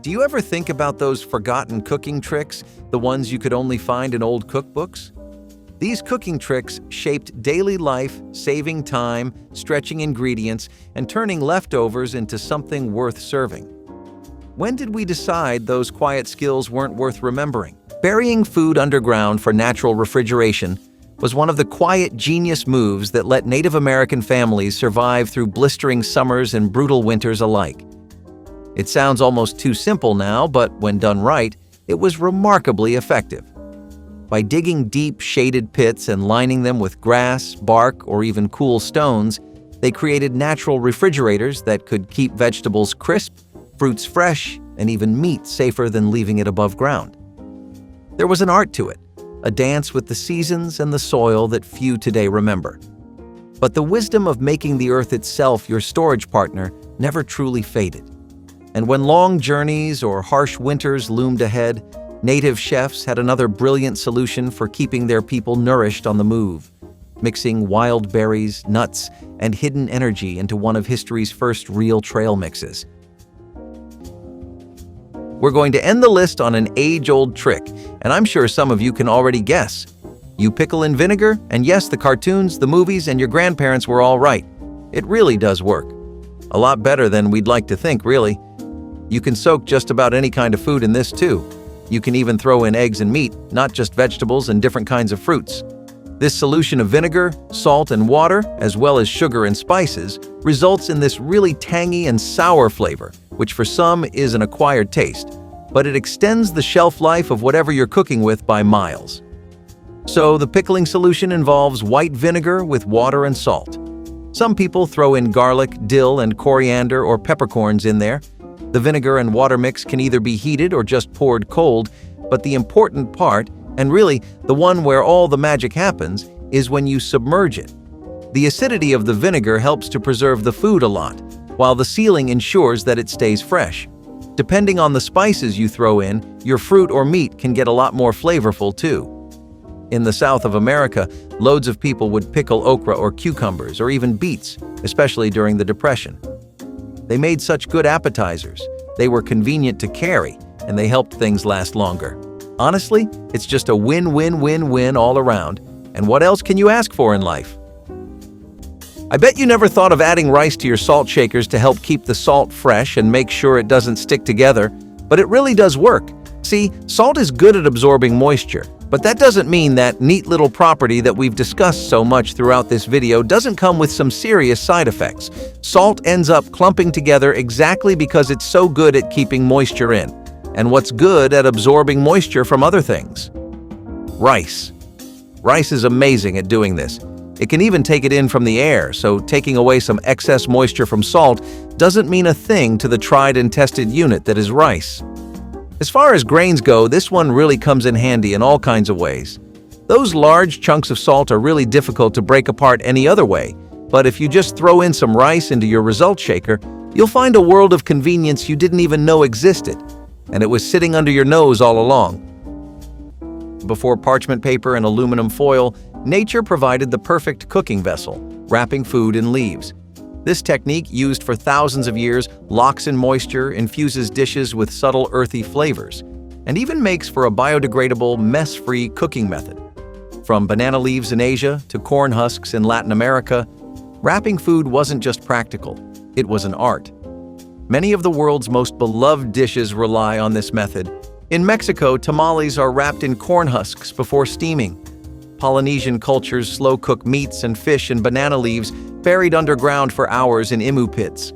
Do you ever think about those forgotten cooking tricks, the ones you could only find in old cookbooks? These cooking tricks shaped daily life, saving time, stretching ingredients, and turning leftovers into something worth serving. When did we decide those quiet skills weren't worth remembering? Burying food underground for natural refrigeration was one of the quiet genius moves that let Native American families survive through blistering summers and brutal winters alike. It sounds almost too simple now, but when done right, it was remarkably effective. By digging deep, shaded pits and lining them with grass, bark, or even cool stones, they created natural refrigerators that could keep vegetables crisp, fruits fresh, and even meat safer than leaving it above ground. There was an art to it, a dance with the seasons and the soil that few today remember. But the wisdom of making the earth itself your storage partner never truly faded. And when long journeys or harsh winters loomed ahead, native chefs had another brilliant solution for keeping their people nourished on the move, mixing wild berries, nuts, and hidden energy into one of history's first real trail mixes. We're going to end the list on an age-old trick, and I'm sure some of you can already guess. You pickle in vinegar, and yes, the cartoons, the movies, and your grandparents were all right. It really does work. A lot better than we'd like to think, really. You can soak just about any kind of food in this too. You can even throw in eggs and meat, not just vegetables and different kinds of fruits. This solution of vinegar, salt, and water, as well as sugar and spices, results in this really tangy and sour flavor, which for some is an acquired taste, but it extends the shelf life of whatever you're cooking with by miles. So the pickling solution involves white vinegar with water and salt. Some people throw in garlic, dill, and coriander or peppercorns in there. The vinegar and water mix can either be heated or just poured cold, but the important part, and really the one where all the magic happens, is when you submerge it. The acidity of the vinegar helps to preserve the food a lot, while the sealing ensures that it stays fresh. Depending on the spices you throw in, your fruit or meat can get a lot more flavorful too. In the South of America, loads of people would pickle okra or cucumbers or even beets, especially during the Depression. They made such good appetizers, they were convenient to carry, and they helped things last longer. Honestly, it's just a win-win-win-win all around. And what else can you ask for in life? I bet you never thought of adding rice to your salt shakers to help keep the salt fresh and make sure it doesn't stick together, but it really does work. See, salt is good at absorbing moisture, but that doesn't mean that neat little property that we've discussed so much throughout this video doesn't come with some serious side effects. Salt ends up clumping together exactly because it's so good at keeping moisture in. And what's good at absorbing moisture from other things? Rice. Rice is amazing at doing this. It can even take it in from the air, so taking away some excess moisture from salt doesn't mean a thing to the tried and tested unit that is rice. As far as grains go, this one really comes in handy in all kinds of ways. Those large chunks of salt are really difficult to break apart any other way, but if you just throw in some rice into your result shaker, you'll find a world of convenience you didn't even know existed, and it was sitting under your nose all along. Before parchment paper and aluminum foil, nature provided the perfect cooking vessel, wrapping food in leaves. This technique, used for thousands of years, locks in moisture, infuses dishes with subtle earthy flavors, and even makes for a biodegradable, mess-free cooking method. From banana leaves in Asia to corn husks in Latin America, wrapping food wasn't just practical, it was an art. Many of the world's most beloved dishes rely on this method. In Mexico, tamales are wrapped in corn husks before steaming. Polynesian cultures slow-cook meats and fish in banana leaves buried underground for hours in imu pits.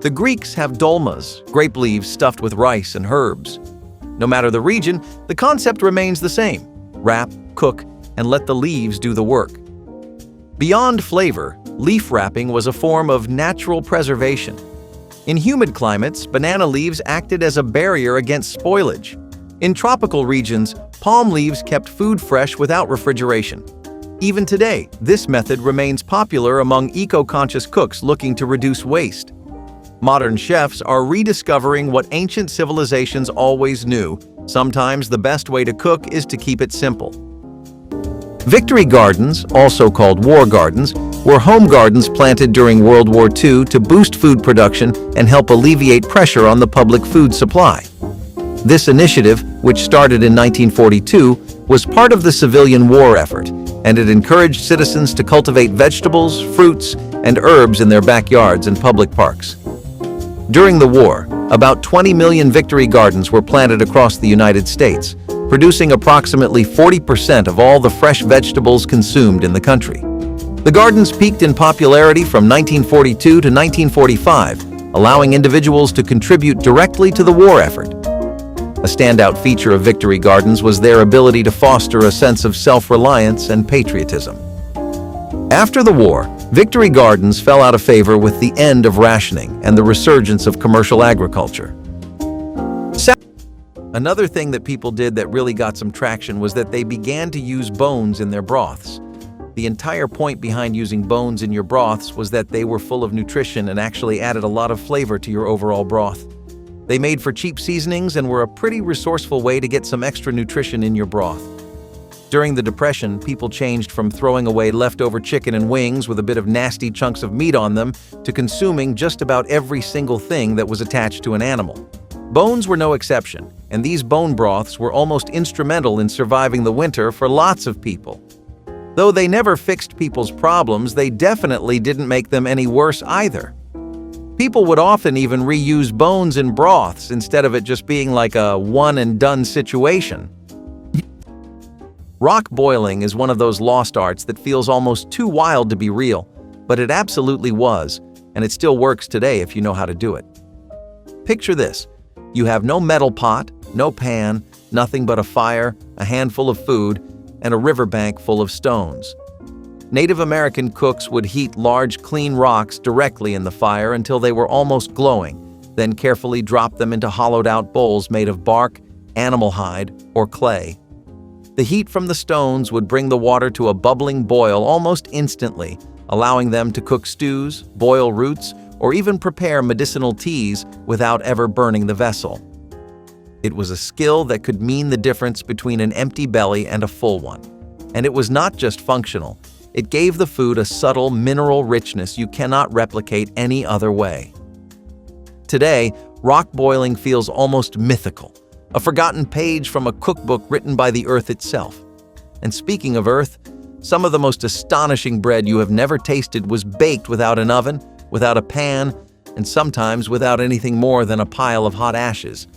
The Greeks have dolmas, grape leaves stuffed with rice and herbs. No matter the region, the concept remains the same. Wrap, cook, and let the leaves do the work. Beyond flavor, leaf wrapping was a form of natural preservation. In humid climates, banana leaves acted as a barrier against spoilage. In tropical regions, palm leaves kept food fresh without refrigeration. Even today, this method remains popular among eco-conscious cooks looking to reduce waste. Modern chefs are rediscovering what ancient civilizations always knew. Sometimes the best way to cook is to keep it simple. Victory gardens, also called war gardens, were home gardens planted during World War II to boost food production and help alleviate pressure on the public food supply. This initiative, which started in 1942, was part of the civilian war effort, and it encouraged citizens to cultivate vegetables, fruits, and herbs in their backyards and public parks. During the war, about 20 million victory gardens were planted across the United States, producing approximately 40% of all the fresh vegetables consumed in the country. The gardens peaked in popularity from 1942 to 1945, allowing individuals to contribute directly to the war effort. A standout feature of victory gardens was their ability to foster a sense of self-reliance and patriotism. After the war, victory gardens fell out of favor with the end of rationing and the resurgence of commercial agriculture. Another thing that people did that really got some traction was that they began to use bones in their broths. The entire point behind using bones in your broths was that they were full of nutrition and actually added a lot of flavor to your overall broth. They made for cheap seasonings and were a pretty resourceful way to get some extra nutrition in your broth. During the Depression, people changed from throwing away leftover chicken and wings with a bit of nasty chunks of meat on them to consuming just about every single thing that was attached to an animal. Bones were no exception, and these bone broths were almost instrumental in surviving the winter for lots of people. Though they never fixed people's problems, they definitely didn't make them any worse either. People would often even reuse bones in broths instead of it just being like a one-and-done situation. Rock boiling is one of those lost arts that feels almost too wild to be real, but it absolutely was, and it still works today if you know how to do it. Picture this. You have no metal pot, no pan, nothing but a fire, a handful of food, and a riverbank full of stones. Native American cooks would heat large, clean rocks directly in the fire until they were almost glowing, then carefully drop them into hollowed-out bowls made of bark, animal hide, or clay. The heat from the stones would bring the water to a bubbling boil almost instantly, allowing them to cook stews, boil roots, or even prepare medicinal teas without ever burning the vessel. It was a skill that could mean the difference between an empty belly and a full one. And it was not just functional. It gave the food a subtle mineral richness you cannot replicate any other way. Today, rock boiling feels almost mythical, a forgotten page from a cookbook written by the earth itself. And speaking of earth, some of the most astonishing bread you have never tasted was baked without an oven, without a pan, and sometimes without anything more than a pile of hot ashes.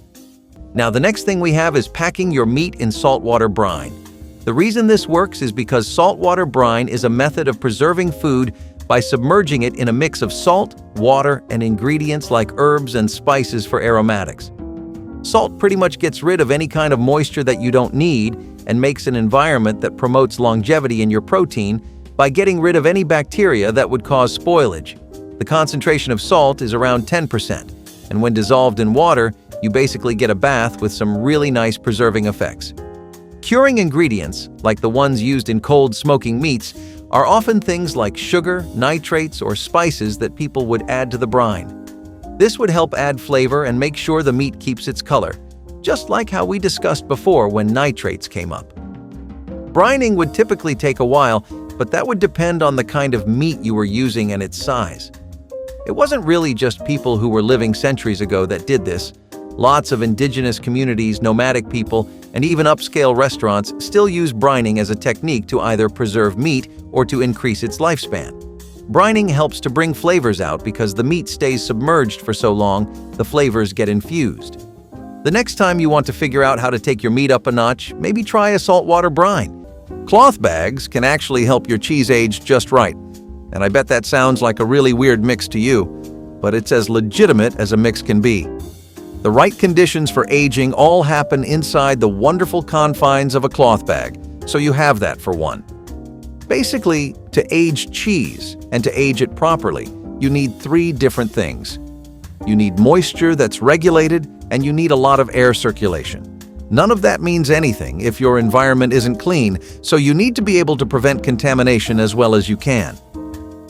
Now, the next thing we have is packing your meat in saltwater brine. The reason this works is because saltwater brine is a method of preserving food by submerging it in a mix of salt, water, and ingredients like herbs and spices for aromatics. Salt pretty much gets rid of any kind of moisture that you don't need and makes an environment that promotes longevity in your protein by getting rid of any bacteria that would cause spoilage. The concentration of salt is around 10%, and when dissolved in water, you basically get a bath with some really nice preserving effects. Curing ingredients, like the ones used in cold smoking meats, are often things like sugar, nitrates, or spices that people would add to the brine. This would help add flavor and make sure the meat keeps its color, just like how we discussed before when nitrates came up. Brining would typically take a while, but that would depend on the kind of meat you were using and its size. It wasn't really just people who were living centuries ago that did this. Lots of indigenous communities, nomadic people, and even upscale restaurants still use brining as a technique to either preserve meat or to increase its lifespan. Brining helps to bring flavors out because the meat stays submerged for so long, the flavors get infused. The next time you want to figure out how to take your meat up a notch, maybe try a saltwater brine. Cloth bags can actually help your cheese age just right. And I bet that sounds like a really weird mix to you, but it's as legitimate as a mix can be. The right conditions for aging all happen inside the wonderful confines of a cloth bag, so you have that for one. Basically, to age cheese and to age it properly, you need three different things. You need moisture that's regulated, and you need a lot of air circulation. None of that means anything if your environment isn't clean, so you need to be able to prevent contamination as well as you can.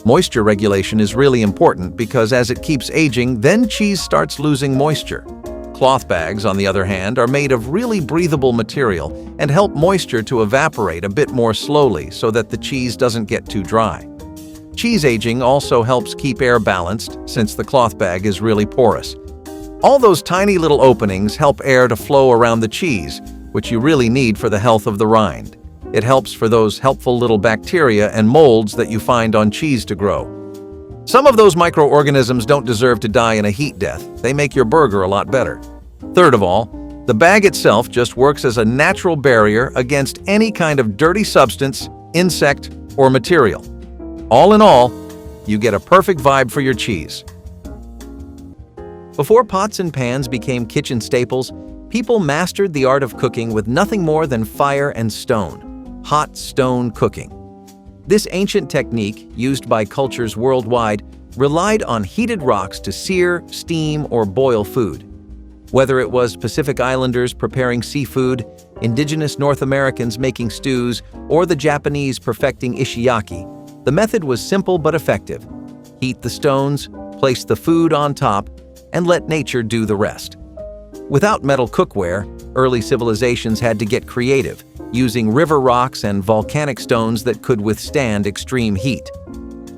Moisture regulation is really important because as it keeps aging, then cheese starts losing moisture. Cloth bags, on the other hand, are made of really breathable material and help moisture to evaporate a bit more slowly so that the cheese doesn't get too dry. Cheese aging also helps keep air balanced since the cloth bag is really porous. All those tiny little openings help air to flow around the cheese, which you really need for the health of the rind. It helps for those helpful little bacteria and molds that you find on cheese to grow. Some of those microorganisms don't deserve to die in a heat death. They make your burger a lot better. Third of all, the bag itself just works as a natural barrier against any kind of dirty substance, insect, or material. All in all, you get a perfect vibe for your cheese. Before pots and pans became kitchen staples, people mastered the art of cooking with nothing more than fire and stone, hot stone cooking. This ancient technique, used by cultures worldwide, relied on heated rocks to sear, steam, or boil food. Whether it was Pacific Islanders preparing seafood, indigenous North Americans making stews, or the Japanese perfecting ishiyaki, the method was simple but effective. Heat the stones, place the food on top, and let nature do the rest. Without metal cookware, early civilizations had to get creative, using river rocks and volcanic stones that could withstand extreme heat.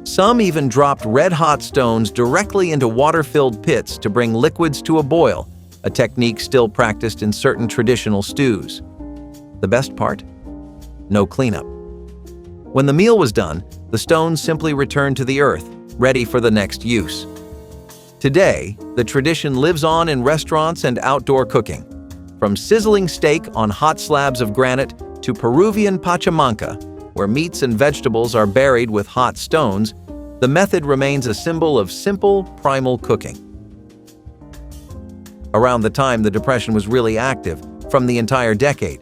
Some even dropped red-hot stones directly into water-filled pits to bring liquids to a boil, a technique still practiced in certain traditional stews. The best part? No cleanup. When the meal was done, the stones simply returned to the earth, ready for the next use. Today, the tradition lives on in restaurants and outdoor cooking. From sizzling steak on hot slabs of granite to Peruvian pachamanca, where meats and vegetables are buried with hot stones, the method remains a symbol of simple, primal cooking. Around the time the Depression was really active, from the entire decade,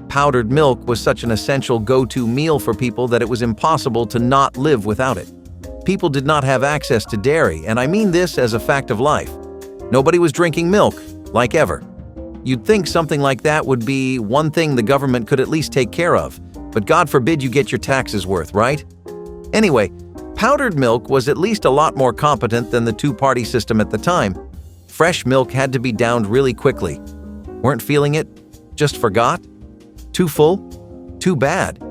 powdered milk was such an essential go-to meal for people that it was impossible to not live without it. People did not have access to dairy, and I mean this as a fact of life. Nobody was drinking milk, like ever. You'd think something like that would be one thing the government could at least take care of, but God forbid you get your taxes worth, right? Anyway, powdered milk was at least a lot more competent than the two-party system at the time. Fresh milk had to be downed really quickly. Weren't feeling it? Just forgot? Too full? Too bad.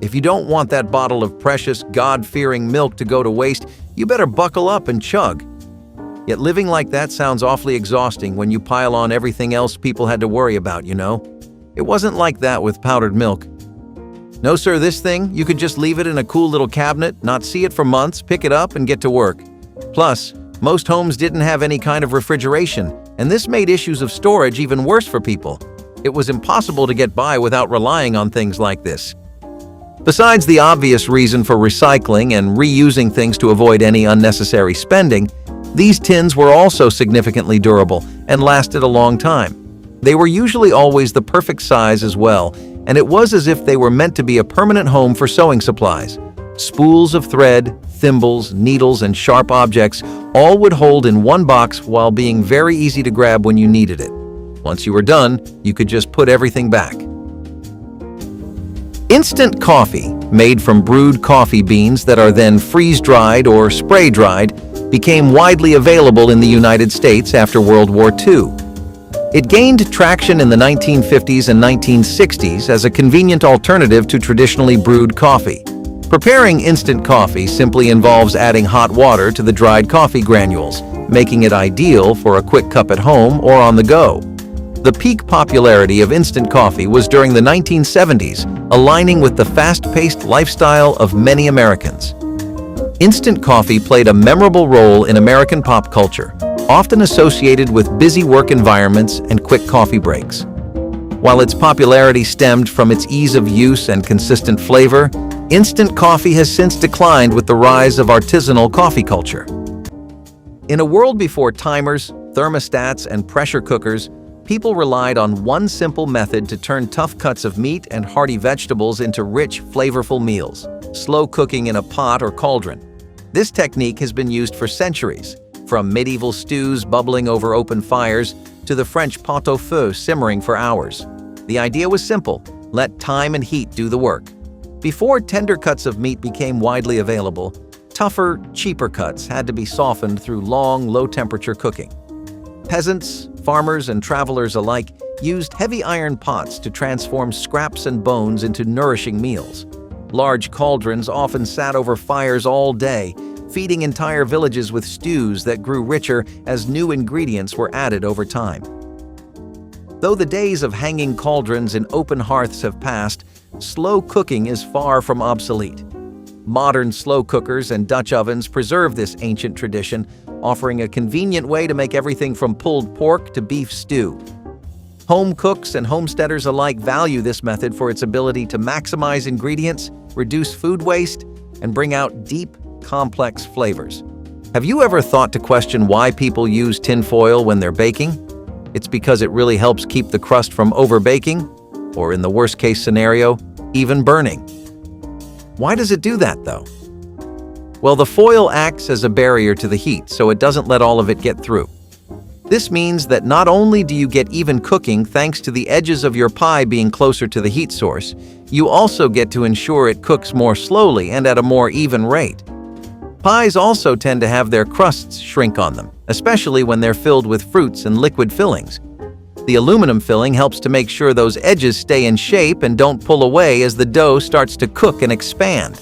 If you don't want that bottle of precious, God-fearing milk to go to waste, you better buckle up and chug. Yet living like that sounds awfully exhausting when you pile on everything else people had to worry about, you know? It wasn't like that with powdered milk. No sir, this thing, you could just leave it in a cool little cabinet, not see it for months, pick it up, and get to work. Plus, most homes didn't have any kind of refrigeration, and this made issues of storage even worse for people. It was impossible to get by without relying on things like this. Besides the obvious reason for recycling and reusing things to avoid any unnecessary spending, these tins were also significantly durable and lasted a long time. They were usually always the perfect size as well, and it was as if they were meant to be a permanent home for sewing supplies. Spools of thread, thimbles, needles, and sharp objects all would hold in one box while being very easy to grab when you needed it. Once you were done, you could just put everything back. Instant coffee, made from brewed coffee beans that are then freeze-dried or spray-dried, became widely available in the United States after World War II. It gained traction in the 1950s and 1960s as a convenient alternative to traditionally brewed coffee. Preparing instant coffee simply involves adding hot water to the dried coffee granules, making it ideal for a quick cup at home or on the go. The peak popularity of instant coffee was during the 1970s, aligning with the fast-paced lifestyle of many Americans. Instant coffee played a memorable role in American pop culture, often associated with busy work environments and quick coffee breaks. While its popularity stemmed from its ease of use and consistent flavor, instant coffee has since declined with the rise of artisanal coffee culture. In a world before timers, thermostats, and pressure cookers, people relied on one simple method to turn tough cuts of meat and hearty vegetables into rich, flavorful meals: slow cooking in a pot or cauldron. This technique has been used for centuries, from medieval stews bubbling over open fires to the French pot-au-feu simmering for hours. The idea was simple: let time and heat do the work. Before tender cuts of meat became widely available, tougher, cheaper cuts had to be softened through long, low-temperature cooking. Peasants, farmers, and travelers alike used heavy iron pots to transform scraps and bones into nourishing meals. Large cauldrons often sat over fires all day, feeding entire villages with stews that grew richer as new ingredients were added over time. Though the days of hanging cauldrons and open hearths have passed, slow cooking is far from obsolete. Modern slow cookers and Dutch ovens preserve this ancient tradition, offering a convenient way to make everything from pulled pork to beef stew. Home cooks and homesteaders alike value this method for its ability to maximize ingredients, reduce food waste, and bring out deep, complex flavors. Have you ever thought to question why people use tin foil when they're baking? It's because it really helps keep the crust from over-baking, or in the worst-case scenario, even burning. Why does it do that, though? Well, the foil acts as a barrier to the heat, so it doesn't let all of it get through. This means that not only do you get even cooking thanks to the edges of your pie being closer to the heat source, you also get to ensure it cooks more slowly and at a more even rate. Pies also tend to have their crusts shrink on them, especially when they're filled with fruits and liquid fillings. The aluminum filling helps to make sure those edges stay in shape and don't pull away as the dough starts to cook and expand.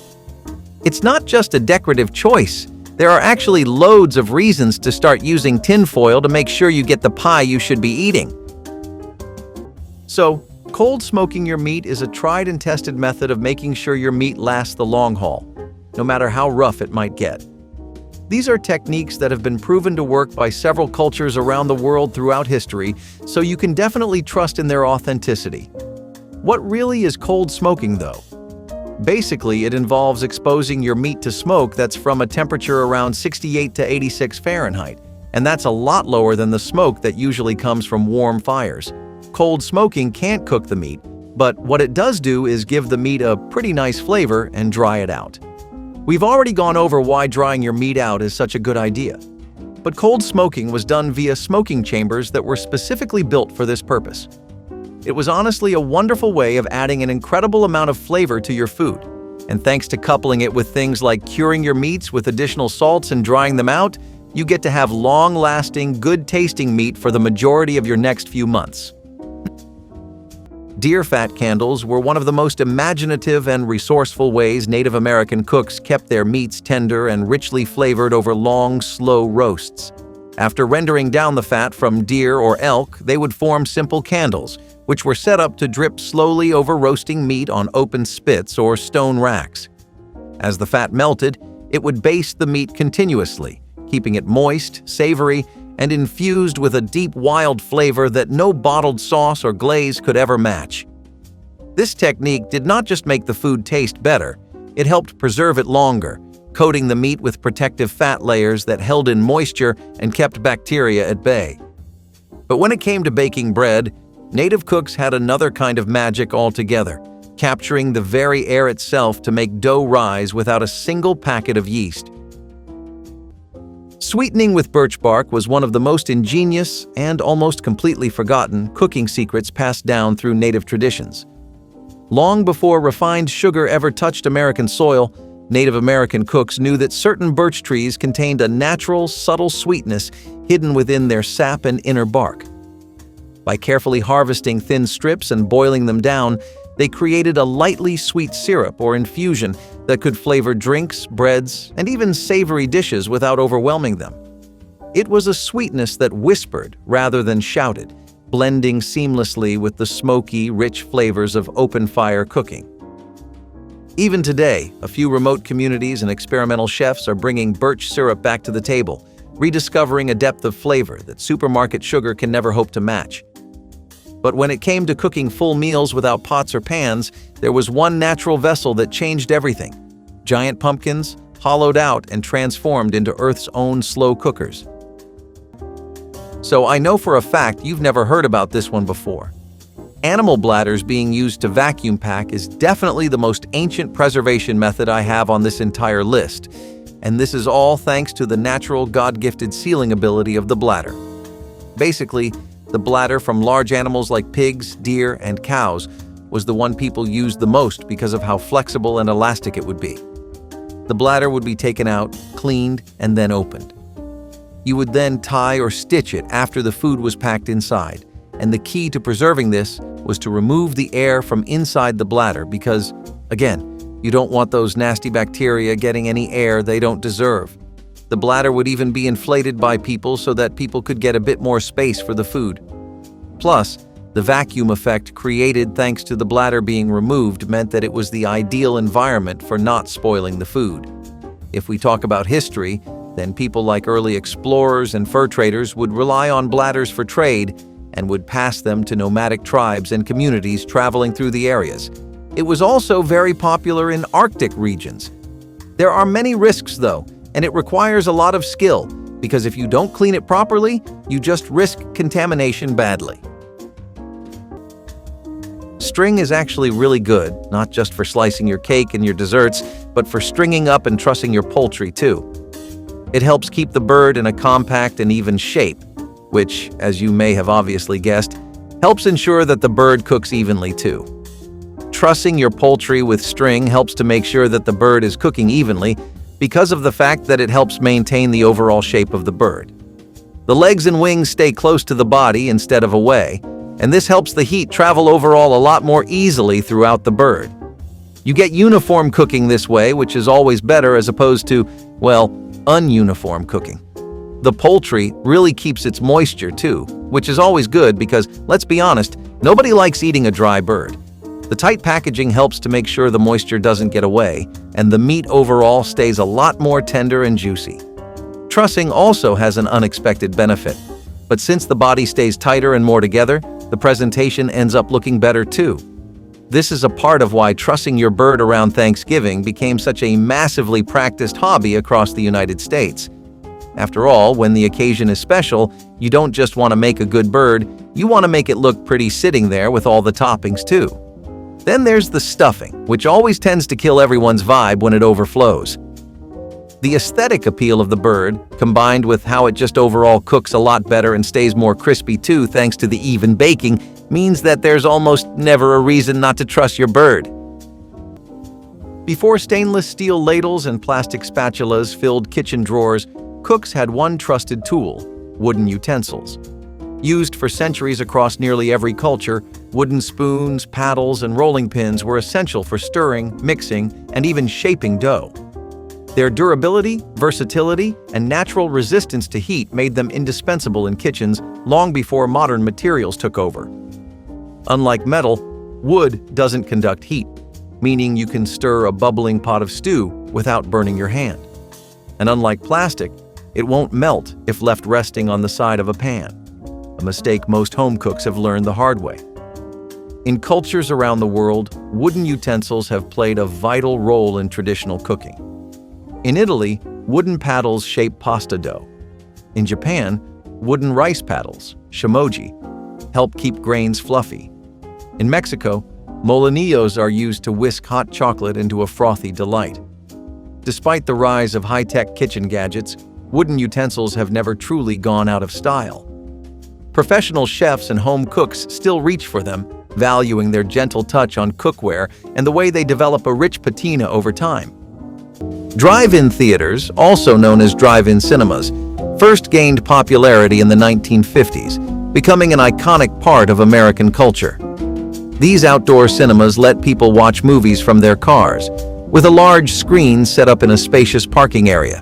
It's not just a decorative choice. There are actually loads of reasons to start using tin foil to make sure you get the pie you should be eating. So, cold smoking your meat is a tried and tested method of making sure your meat lasts the long haul, no matter how rough it might get. These are techniques that have been proven to work by several cultures around the world throughout history, so you can definitely trust in their authenticity. What really is cold smoking, though? Basically, it involves exposing your meat to smoke that's from a temperature around 68 to 86 Fahrenheit, and that's a lot lower than the smoke that usually comes from warm fires. Cold smoking can't cook the meat, but what it does do is give the meat a pretty nice flavor and dry it out. We've already gone over why drying your meat out is such a good idea. But cold smoking was done via smoking chambers that were specifically built for this purpose. It was honestly a wonderful way of adding an incredible amount of flavor to your food. And thanks to coupling it with things like curing your meats with additional salts and drying them out, you get to have long-lasting, good-tasting meat for the majority of your next few months. Deer fat candles were one of the most imaginative and resourceful ways Native American cooks kept their meats tender and richly flavored over long, slow roasts. After rendering down the fat from deer or elk, they would form simple candles, which were set up to drip slowly over roasting meat on open spits or stone racks. As the fat melted, it would baste the meat continuously, keeping it moist, savory, and infused with a deep, wild flavor that no bottled sauce or glaze could ever match. This technique did not just make the food taste better, it helped preserve it longer, coating the meat with protective fat layers that held in moisture and kept bacteria at bay. But when it came to baking bread, native cooks had another kind of magic altogether, capturing the very air itself to make dough rise without a single packet of yeast. Sweetening with birch bark was one of the most ingenious and almost completely forgotten cooking secrets passed down through native traditions. Long before refined sugar ever touched American soil, Native American cooks knew that certain birch trees contained a natural, subtle sweetness hidden within their sap and inner bark. By carefully harvesting thin strips and boiling them down, they created a lightly sweet syrup or infusion that could flavor drinks, breads, and even savory dishes without overwhelming them. It was a sweetness that whispered rather than shouted, blending seamlessly with the smoky, rich flavors of open-fire cooking. Even today, a few remote communities and experimental chefs are bringing birch syrup back to the table, rediscovering a depth of flavor that supermarket sugar can never hope to match. But when it came to cooking full meals without pots or pans, there was one natural vessel that changed everything: giant pumpkins, hollowed out and transformed into Earth's own slow cookers. So I know for a fact you've never heard about this one before. Animal bladders being used to vacuum pack is definitely the most ancient preservation method I have on this entire list, and this is all thanks to the natural God-gifted sealing ability of the bladder. Basically, the bladder from large animals like pigs, deer, and cows was the one people used the most because of how flexible and elastic it would be. The bladder would be taken out, cleaned, and then opened. You would then tie or stitch it after the food was packed inside, and the key to preserving this was to remove the air from inside the bladder because, again, you don't want those nasty bacteria getting any air they don't deserve. The bladder would even be inflated by people so that people could get a bit more space for the food. Plus, the vacuum effect created thanks to the bladder being removed meant that it was the ideal environment for not spoiling the food. If we talk about history, then people like early explorers and fur traders would rely on bladders for trade and would pass them to nomadic tribes and communities traveling through the areas. It was also very popular in Arctic regions. There are many risks though, and it requires a lot of skill, because if you don't clean it properly, you just risk contamination badly. String is actually really good, not just for slicing your cake and your desserts, but for stringing up and trussing your poultry too. It helps keep the bird in a compact and even shape, which, as you may have obviously guessed, helps ensure that the bird cooks evenly too. Trussing your poultry with string helps to make sure that the bird is cooking evenly because of the fact that it helps maintain the overall shape of the bird. The legs and wings stay close to the body instead of away, and this helps the heat travel overall a lot more easily throughout the bird. You get uniform cooking this way, which is always better as opposed to, well, ununiform cooking. The poultry really keeps its moisture too, which is always good because, let's be honest, nobody likes eating a dry bird. The tight packaging helps to make sure the moisture doesn't get away, and the meat overall stays a lot more tender and juicy. Trussing also has an unexpected benefit, but since the body stays tighter and more together, the presentation ends up looking better too. This is a part of why trussing your bird around Thanksgiving became such a massively practiced hobby across the United States. After all, when the occasion is special, you don't just want to make a good bird, you want to make it look pretty sitting there with all the toppings too. Then there's the stuffing, which always tends to kill everyone's vibe when it overflows. The aesthetic appeal of the bird, combined with how it just overall cooks a lot better and stays more crispy too thanks to the even baking, means that there's almost never a reason not to truss your bird. Before stainless steel ladles and plastic spatulas filled kitchen drawers, cooks had one trusted tool: wooden utensils. Used for centuries across nearly every culture, wooden spoons, paddles, and rolling pins were essential for stirring, mixing, and even shaping dough. Their durability, versatility, and natural resistance to heat made them indispensable in kitchens long before modern materials took over. Unlike metal, wood doesn't conduct heat, meaning you can stir a bubbling pot of stew without burning your hand. And unlike plastic, it won't melt if left resting on the side of a pan, a mistake most home cooks have learned the hard way. In cultures around the world, wooden utensils have played a vital role in traditional cooking. In Italy, wooden paddles shape pasta dough. In Japan, wooden rice paddles, shimoji, help keep grains fluffy. In Mexico, molinillos are used to whisk hot chocolate into a frothy delight. Despite the rise of high-tech kitchen gadgets, wooden utensils have never truly gone out of style. Professional chefs and home cooks still reach for them, valuing their gentle touch on cookware and the way they develop a rich patina over time. Drive-in theaters, also known as drive-in cinemas, first gained popularity in the 1950s, becoming an iconic part of American culture. These outdoor cinemas let people watch movies from their cars, with a large screen set up in a spacious parking area.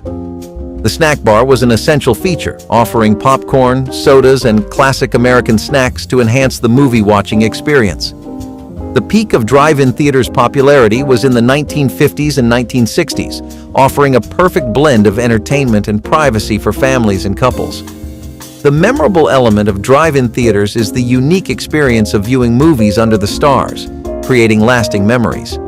The snack bar was an essential feature, offering popcorn, sodas, and classic American snacks to enhance the movie-watching experience. The peak of drive-in theaters' popularity was in the 1950s and 1960s, offering a perfect blend of entertainment and privacy for families and couples. The memorable element of drive-in theaters is the unique experience of viewing movies under the stars, creating lasting memories.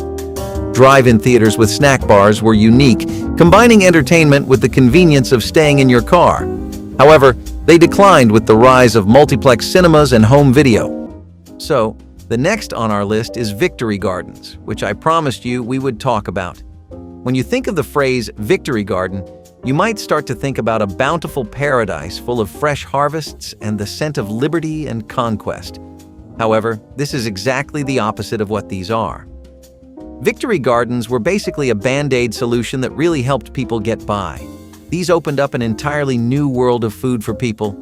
Drive-in theaters with snack bars were unique, combining entertainment with the convenience of staying in your car. However, they declined with the rise of multiplex cinemas and home video. So, the next on our list is Victory Gardens, which I promised you we would talk about. When you think of the phrase Victory Garden, you might start to think about a bountiful paradise full of fresh harvests and the scent of liberty and conquest. However, this is exactly the opposite of what these are. Victory Gardens were basically a Band-Aid solution that really helped people get by. These opened up an entirely new world of food for people,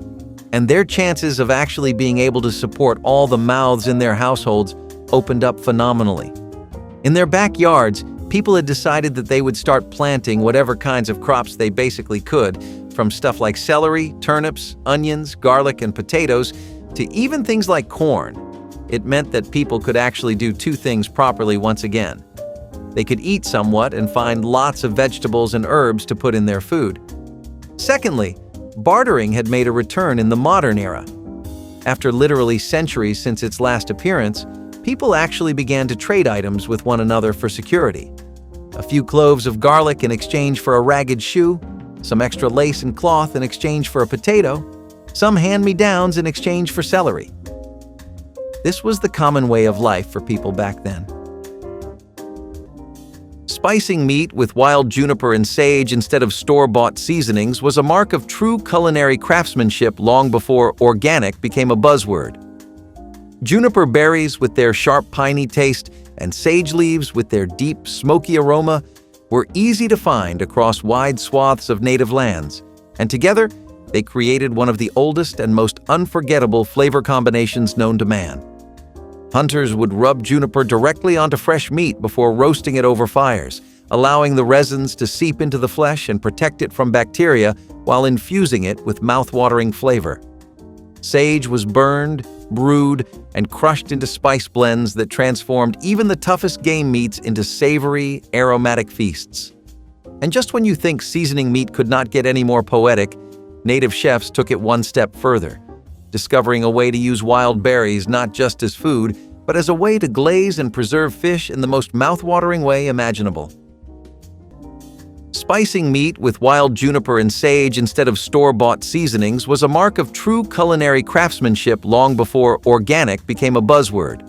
and their chances of actually being able to support all the mouths in their households opened up phenomenally. In their backyards, people had decided that they would start planting whatever kinds of crops they basically could, from stuff like celery, turnips, onions, garlic, and potatoes, to even things like corn. It meant that people could actually do two things properly once again. They could eat somewhat and find lots of vegetables and herbs to put in their food. Secondly, bartering had made a return in the modern era. After literally centuries since its last appearance, people actually began to trade items with one another for security. A few cloves of garlic in exchange for a ragged shoe, some extra lace and cloth in exchange for a potato, some hand-me-downs in exchange for celery. This was the common way of life for people back then. Spicing meat with wild juniper and sage instead of store-bought seasonings was a mark of true culinary craftsmanship long before organic became a buzzword. Juniper berries with their sharp piney taste and sage leaves with their deep, smoky aroma were easy to find across wide swaths of native lands, and together they created one of the oldest and most unforgettable flavor combinations known to man. Hunters would rub juniper directly onto fresh meat before roasting it over fires, allowing the resins to seep into the flesh and protect it from bacteria while infusing it with mouth-watering flavor. Sage was burned, brewed, and crushed into spice blends that transformed even the toughest game meats into savory, aromatic feasts. And just when you think seasoning meat could not get any more poetic, native chefs took it one step further, discovering a way to use wild berries not just as food, but as a way to glaze and preserve fish in the most mouth-watering way imaginable. Spicing meat with wild juniper and sage instead of store-bought seasonings was a mark of true culinary craftsmanship long before organic became a buzzword.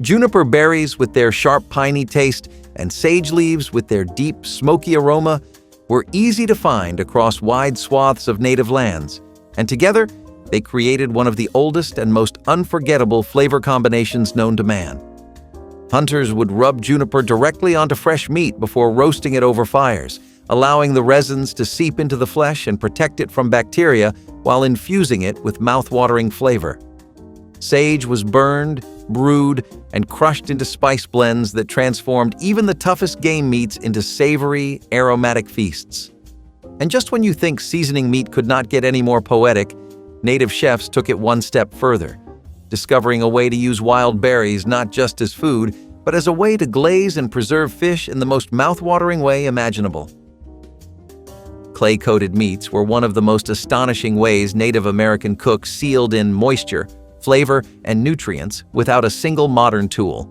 Juniper berries with their sharp piney taste and sage leaves with their deep, smoky aroma were easy to find across wide swaths of native lands, and together they created one of the oldest and most unforgettable flavor combinations known to man. Hunters would rub juniper directly onto fresh meat before roasting it over fires, allowing the resins to seep into the flesh and protect it from bacteria while infusing it with mouth-watering flavor. Sage was burned, brewed, and crushed into spice blends that transformed even the toughest game meats into savory, aromatic feasts. And just when you think seasoning meat could not get any more poetic, native chefs took it one step further, discovering a way to use wild berries not just as food, but as a way to glaze and preserve fish in the most mouth-watering way imaginable. Clay-coated meats were one of the most astonishing ways Native American cooks sealed in moisture, flavor, and nutrients without a single modern tool.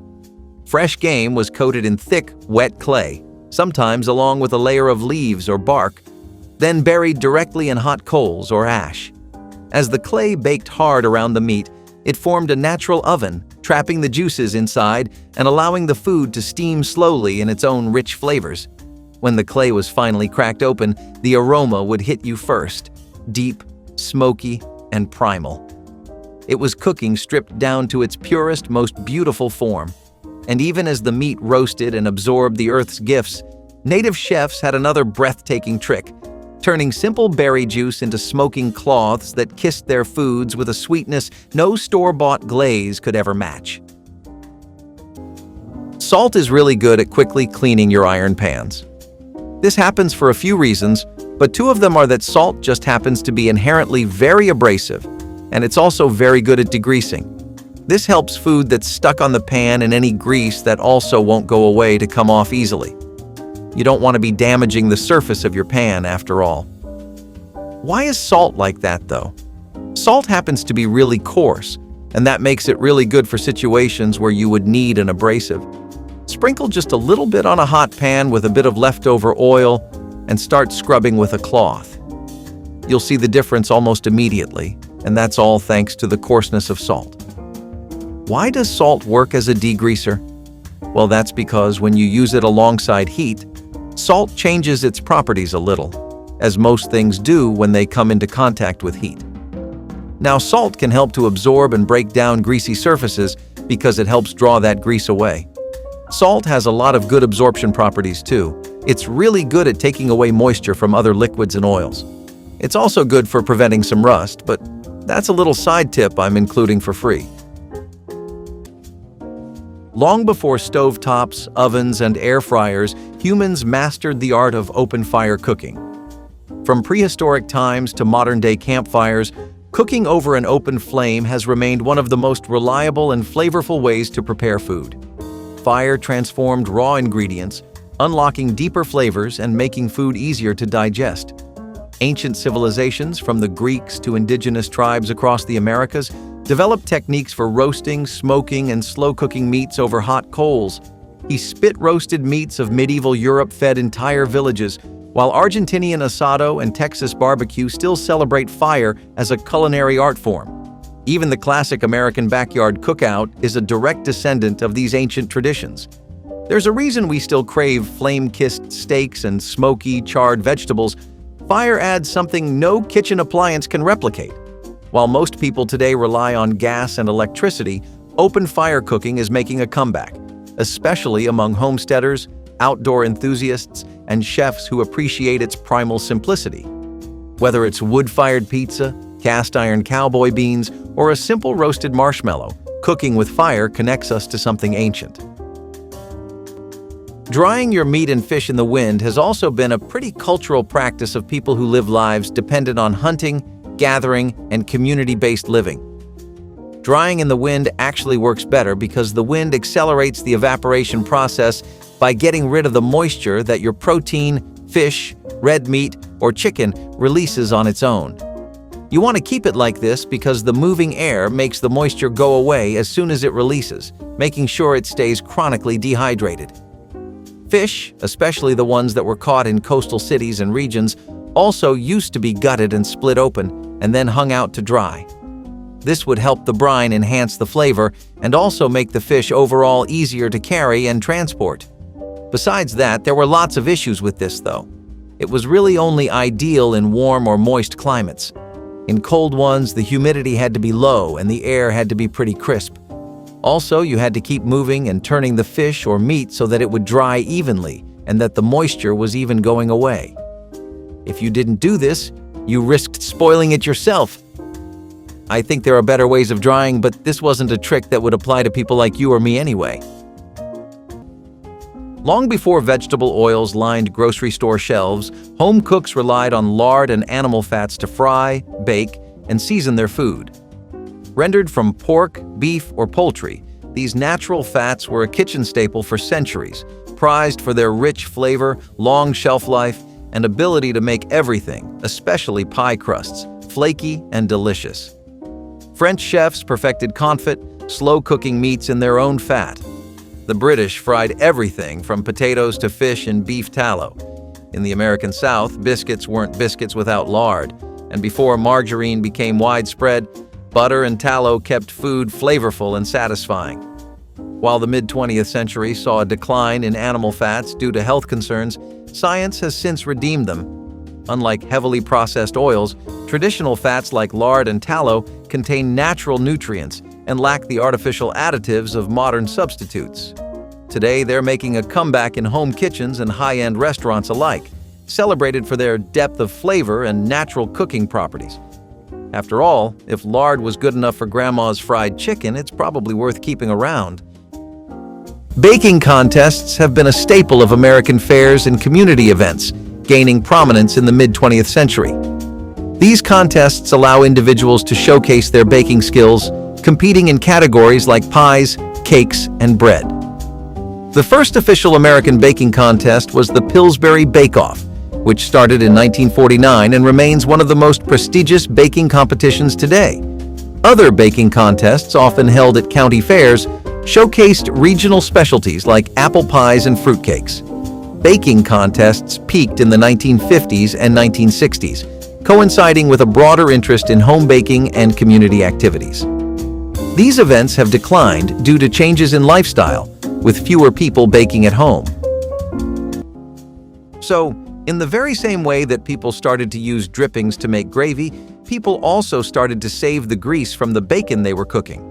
Fresh game was coated in thick, wet clay, sometimes along with a layer of leaves or bark, then buried directly in hot coals or ash. As the clay baked hard around the meat, it formed a natural oven, trapping the juices inside and allowing the food to steam slowly in its own rich flavors. When the clay was finally cracked open, the aroma would hit you first, deep, smoky, and primal. It was cooking stripped down to its purest, most beautiful form. And even as the meat roasted and absorbed the earth's gifts, native chefs had another breathtaking trick, turning simple berry juice into smoking cloths that kissed their foods with a sweetness no store-bought glaze could ever match. Salt is really good at quickly cleaning your iron pans. This happens for a few reasons, but two of them are that salt just happens to be inherently very abrasive, and it's also very good at degreasing. This helps food that's stuck on the pan and any grease that also won't go away to come off easily. You don't want to be damaging the surface of your pan after all. Why is salt like that, though? Salt happens to be really coarse, and that makes it really good for situations where you would need an abrasive. Sprinkle just a little bit on a hot pan with a bit of leftover oil and start scrubbing with a cloth. You'll see the difference almost immediately, and that's all thanks to the coarseness of salt. Why does salt work as a degreaser? Well, that's because when you use it alongside heat, salt changes its properties a little, as most things do when they come into contact with heat. Now, salt can help to absorb and break down greasy surfaces because it helps draw that grease away. Salt has a lot of good absorption properties too. It's really good at taking away moisture from other liquids and oils. It's also good for preventing some rust, but that's a little side tip I'm including for free. Long before stovetops, ovens, and air fryers, humans mastered the art of open-fire cooking. From prehistoric times to modern-day campfires, cooking over an open flame has remained one of the most reliable and flavorful ways to prepare food. Fire transformed raw ingredients, unlocking deeper flavors and making food easier to digest. Ancient civilizations, from the Greeks to indigenous tribes across the Americas, developed techniques for roasting, smoking, and slow-cooking meats over hot coals. The spit-roasted meats of medieval Europe fed entire villages, while Argentinian asado and Texas barbecue still celebrate fire as a culinary art form. Even the classic American backyard cookout is a direct descendant of these ancient traditions. There's a reason we still crave flame-kissed steaks and smoky, charred vegetables. Fire adds something no kitchen appliance can replicate. While most people today rely on gas and electricity, open fire cooking is making a comeback, especially among homesteaders, outdoor enthusiasts, and chefs who appreciate its primal simplicity. Whether it's wood-fired pizza, cast-iron cowboy beans, or a simple roasted marshmallow, cooking with fire connects us to something ancient. Drying your meat and fish in the wind has also been a pretty cultural practice of people who live lives dependent on hunting, gathering, and community-based living. Drying in the wind actually works better because the wind accelerates the evaporation process by getting rid of the moisture that your protein, fish, red meat, or chicken releases on its own. You want to keep it like this because the moving air makes the moisture go away as soon as it releases, making sure it stays chronically dehydrated. Fish, especially the ones that were caught in coastal cities and regions, also used to be gutted and split open and then hung out to dry. This would help the brine enhance the flavor and also make the fish overall easier to carry and transport. Besides that, there were lots of issues with this, though. It was really only ideal in warm or moist climates. In cold ones, the humidity had to be low and the air had to be pretty crisp. Also, you had to keep moving and turning the fish or meat so that it would dry evenly and that the moisture was even going away. If you didn't do this, you risked spoiling it yourself. I think there are better ways of drying, but this wasn't a trick that would apply to people like you or me anyway. Long before vegetable oils lined grocery store shelves, home cooks relied on lard and animal fats to fry, bake, and season their food. Rendered from pork, beef, or poultry, these natural fats were a kitchen staple for centuries, prized for their rich flavor, long shelf life, and ability to make everything, especially pie crusts, flaky and delicious. French chefs perfected confit, slow-cooking meats in their own fat. The British fried everything from potatoes to fish in beef tallow. In the American South, biscuits weren't biscuits without lard, and before margarine became widespread, butter and tallow kept food flavorful and satisfying. While the mid-20th century saw a decline in animal fats due to health concerns, science has since redeemed them. Unlike heavily processed oils, traditional fats like lard and tallow contain natural nutrients and lack the artificial additives of modern substitutes. Today, they're making a comeback in home kitchens and high-end restaurants alike, celebrated for their depth of flavor and natural cooking properties. After all, if lard was good enough for Grandma's fried chicken, it's probably worth keeping around. Baking contests have been a staple of American fairs and community events, gaining prominence in the mid-20th century. These contests allow individuals to showcase their baking skills, competing in categories like pies, cakes, and bread. The first official American baking contest was the Pillsbury Bake-Off, which started in 1949 and remains one of the most prestigious baking competitions today. Other baking contests, often held at county fairs, showcased regional specialties like apple pies and fruitcakes. Baking contests peaked in the 1950s and 1960s, coinciding with a broader interest in home baking and community activities. These events have declined due to changes in lifestyle, with fewer people baking at home. So, in the very same way that people started to use drippings to make gravy, people also started to save the grease from the bacon they were cooking.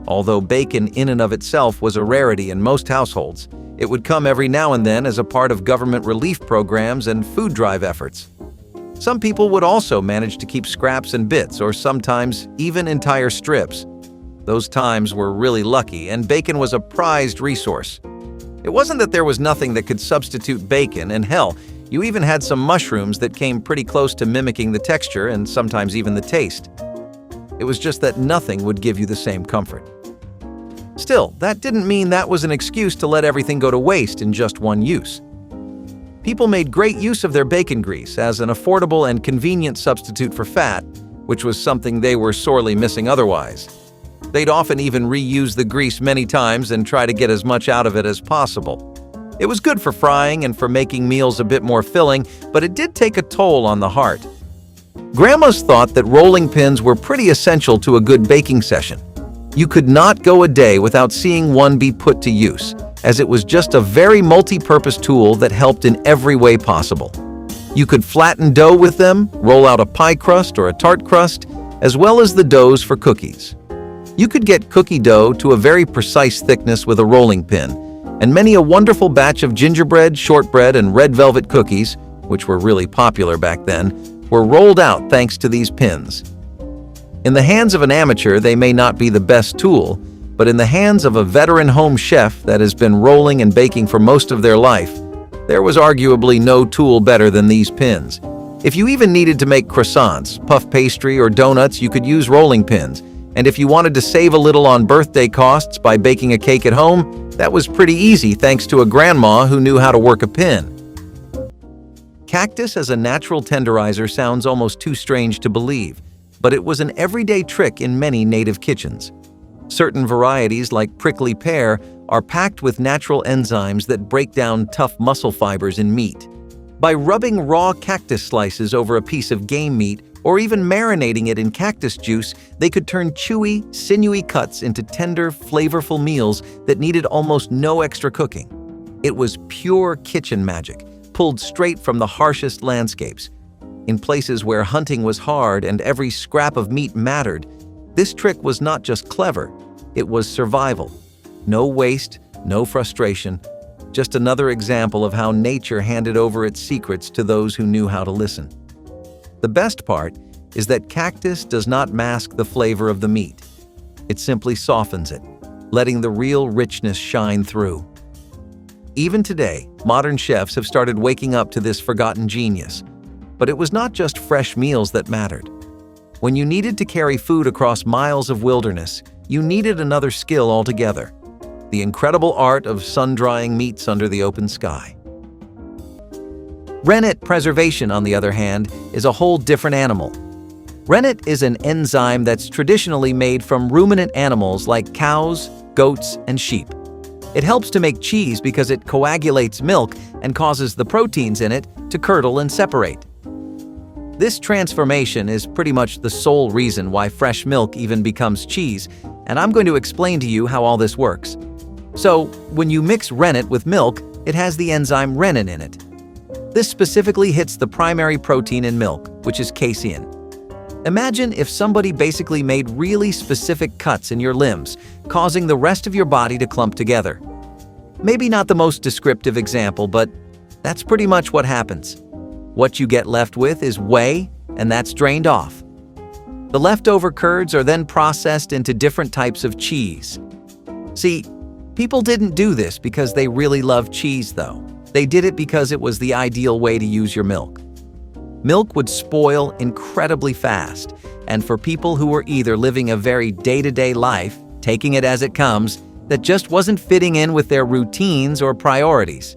Although bacon in and of itself was a rarity in most households, it would come every now and then as a part of government relief programs and food drive efforts. Some people would also manage to keep scraps and bits, or sometimes even entire strips. Those times were really lucky, and bacon was a prized resource. It wasn't that there was nothing that could substitute bacon, and hell, you even had some mushrooms that came pretty close to mimicking the texture and sometimes even the taste. It was just that nothing would give you the same comfort. Still, that didn't mean that was an excuse to let everything go to waste in just one use. People made great use of their bacon grease as an affordable and convenient substitute for fat, which was something they were sorely missing otherwise. They'd often even reuse the grease many times and try to get as much out of it as possible. It was good for frying and for making meals a bit more filling, but it did take a toll on the heart. Grandmas thought that rolling pins were pretty essential to a good baking session. You could not go a day without seeing one be put to use, as it was just a very multi-purpose tool that helped in every way possible. You could flatten dough with them, roll out a pie crust or a tart crust, as well as the doughs for cookies. You could get cookie dough to a very precise thickness with a rolling pin, and many a wonderful batch of gingerbread, shortbread, and red velvet cookies, which were really popular back then, were rolled out thanks to these pins. In the hands of an amateur, they may not be the best tool, but in the hands of a veteran home chef that has been rolling and baking for most of their life, there was arguably no tool better than these pins. If you even needed to make croissants, puff pastry, or donuts, you could use rolling pins. And if you wanted to save a little on birthday costs by baking a cake at home, that was pretty easy thanks to a grandma who knew how to work a pin. Cactus as a natural tenderizer sounds almost too strange to believe, but it was an everyday trick in many native kitchens. Certain varieties, like prickly pear, are packed with natural enzymes that break down tough muscle fibers in meat. By rubbing raw cactus slices over a piece of game meat, or even marinating it in cactus juice, they could turn chewy, sinewy cuts into tender, flavorful meals that needed almost no extra cooking. It was pure kitchen magic, pulled straight from the harshest landscapes. In places where hunting was hard and every scrap of meat mattered, this trick was not just clever, it was survival. No waste, no frustration, just another example of how nature handed over its secrets to those who knew how to listen. The best part is that cactus does not mask the flavor of the meat. It simply softens it, letting the real richness shine through. Even today, modern chefs have started waking up to this forgotten genius. But it was not just fresh meals that mattered. When you needed to carry food across miles of wilderness, you needed another skill altogether: the incredible art of sun-drying meats under the open sky. Rennet preservation, on the other hand, is a whole different animal. Rennet is an enzyme that's traditionally made from ruminant animals like cows, goats, and sheep. It helps to make cheese because it coagulates milk and causes the proteins in it to curdle and separate. This transformation is pretty much the sole reason why fresh milk even becomes cheese, and I'm going to explain to you how all this works. So, when you mix rennet with milk, it has the enzyme rennin in it. This specifically hits the primary protein in milk, which is casein. Imagine if somebody basically made really specific cuts in your limbs, causing the rest of your body to clump together. Maybe not the most descriptive example, but that's pretty much what happens. What you get left with is whey, and that's drained off. The leftover curds are then processed into different types of cheese. See, people didn't do this because they really loved cheese, though. They did it because it was the ideal way to use your milk. Milk would spoil incredibly fast, and for people who were either living a very day-to-day life, taking it as it comes, that just wasn't fitting in with their routines or priorities.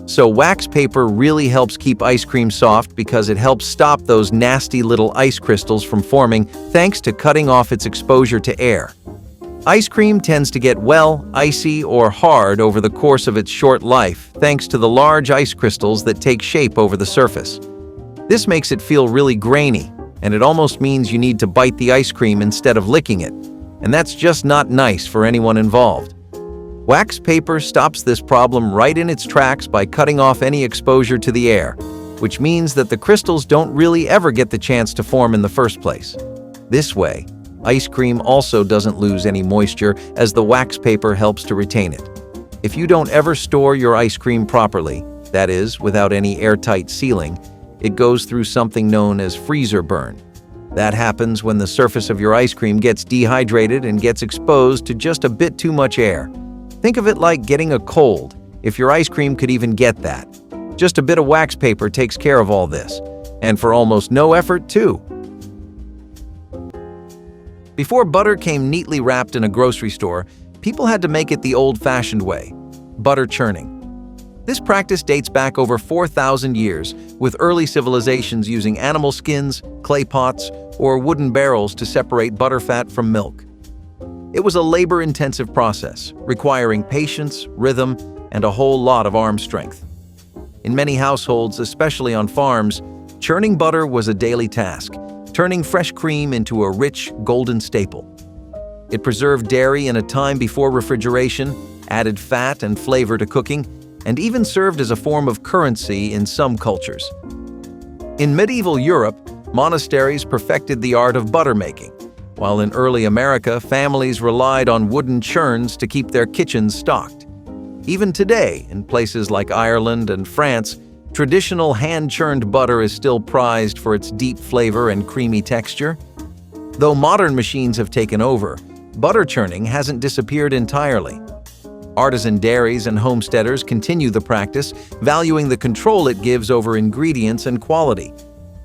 So wax paper really helps keep ice cream soft because it helps stop those nasty little ice crystals from forming thanks to cutting off its exposure to air. Ice cream tends to get, well, icy or hard over the course of its short life thanks to the large ice crystals that take shape over the surface. This makes it feel really grainy, and it almost means you need to bite the ice cream instead of licking it, and that's just not nice for anyone involved. Wax paper stops this problem right in its tracks by cutting off any exposure to the air, which means that the crystals don't really ever get the chance to form in the first place. This way, ice cream also doesn't lose any moisture as the wax paper helps to retain it. If you don't ever store your ice cream properly, that is, without any airtight sealing, it goes through something known as freezer burn. That happens when the surface of your ice cream gets dehydrated and gets exposed to just a bit too much air. Think of it like getting a cold, if your ice cream could even get that. Just a bit of wax paper takes care of all this, and for almost no effort, too. Before butter came neatly wrapped in a grocery store, people had to make it the old-fashioned way, butter churning. This practice dates back over 4,000 years, with early civilizations using animal skins, clay pots, or wooden barrels to separate butterfat from milk. It was a labor-intensive process, requiring patience, rhythm, and a whole lot of arm strength. In many households, especially on farms, churning butter was a daily task, turning fresh cream into a rich, golden staple. It preserved dairy in a time before refrigeration, added fat and flavor to cooking, and even served as a form of currency in some cultures. In medieval Europe, monasteries perfected the art of butter making, while in early America, families relied on wooden churns to keep their kitchens stocked. Even today, in places like Ireland and France, traditional hand-churned butter is still prized for its deep flavor and creamy texture. Though modern machines have taken over, butter churning hasn't disappeared entirely. Artisan dairies and homesteaders continue the practice, valuing the control it gives over ingredients and quality.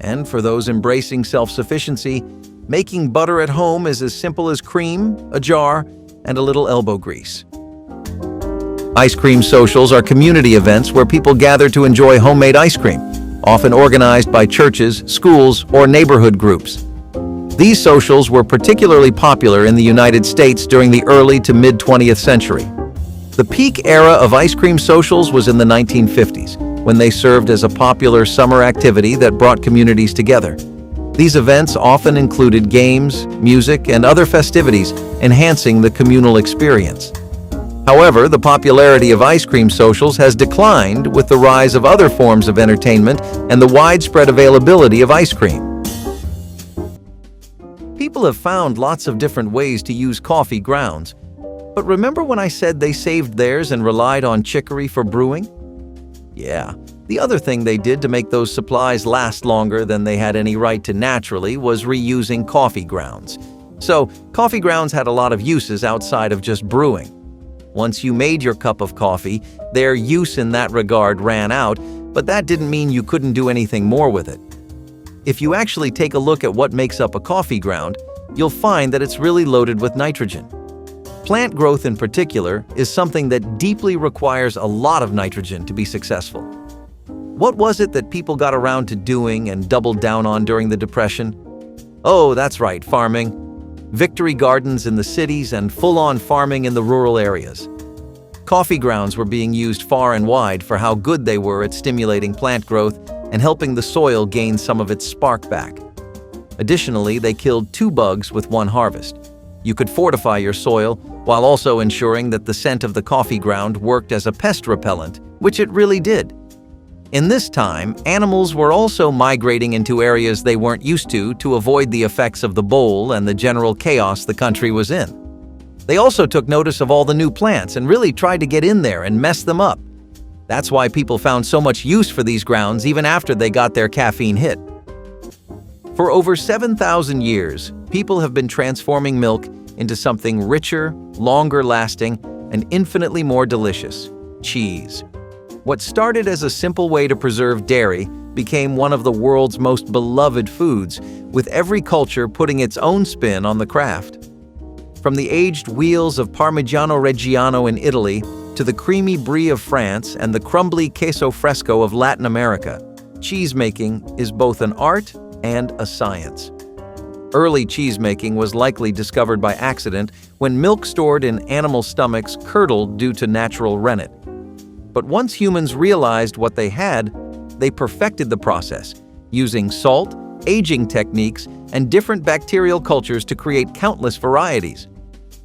And for those embracing self-sufficiency, making butter at home is as simple as cream, a jar, and a little elbow grease. Ice cream socials are community events where people gather to enjoy homemade ice cream, often organized by churches, schools, or neighborhood groups. These socials were particularly popular in the United States during the early to mid-20th century. The peak era of ice cream socials was in the 1950s, when they served as a popular summer activity that brought communities together. These events often included games, music, and other festivities, enhancing the communal experience. However, the popularity of ice cream socials has declined with the rise of other forms of entertainment and the widespread availability of ice cream. People have found lots of different ways to use coffee grounds. But remember when I said they saved theirs and relied on chicory for brewing? Yeah, the other thing they did to make those supplies last longer than they had any right to naturally was reusing coffee grounds. So, coffee grounds had a lot of uses outside of just brewing. Once you made your cup of coffee, their use in that regard ran out, but that didn't mean you couldn't do anything more with it. If you actually take a look at what makes up a coffee ground, you'll find that it's really loaded with nitrogen. Plant growth in particular is something that deeply requires a lot of nitrogen to be successful. What was it that people got around to doing and doubled down on during the Depression? Oh, that's right, farming. Victory gardens in the cities and full-on farming in the rural areas. Coffee grounds were being used far and wide for how good they were at stimulating plant growth and helping the soil gain some of its spark back. Additionally, they killed 2 bugs with 1 harvest. You could fortify your soil while also ensuring that the scent of the coffee ground worked as a pest repellent, which it really did. In this time, animals were also migrating into areas they weren't used to avoid the effects of the bowl and the general chaos the country was in. They also took notice of all the new plants and really tried to get in there and mess them up. That's why people found so much use for these grounds even after they got their caffeine hit. For over 7,000 years, people have been transforming milk into something richer, longer-lasting, and infinitely more delicious: cheese. What started as a simple way to preserve dairy became one of the world's most beloved foods, with every culture putting its own spin on the craft. From the aged wheels of Parmigiano Reggiano in Italy to the creamy brie of France and the crumbly queso fresco of Latin America, cheesemaking is both an art and a science. Early cheesemaking was likely discovered by accident when milk stored in animal stomachs curdled due to natural rennet. But once humans realized what they had, they perfected the process, using salt, aging techniques, and different bacterial cultures to create countless varieties.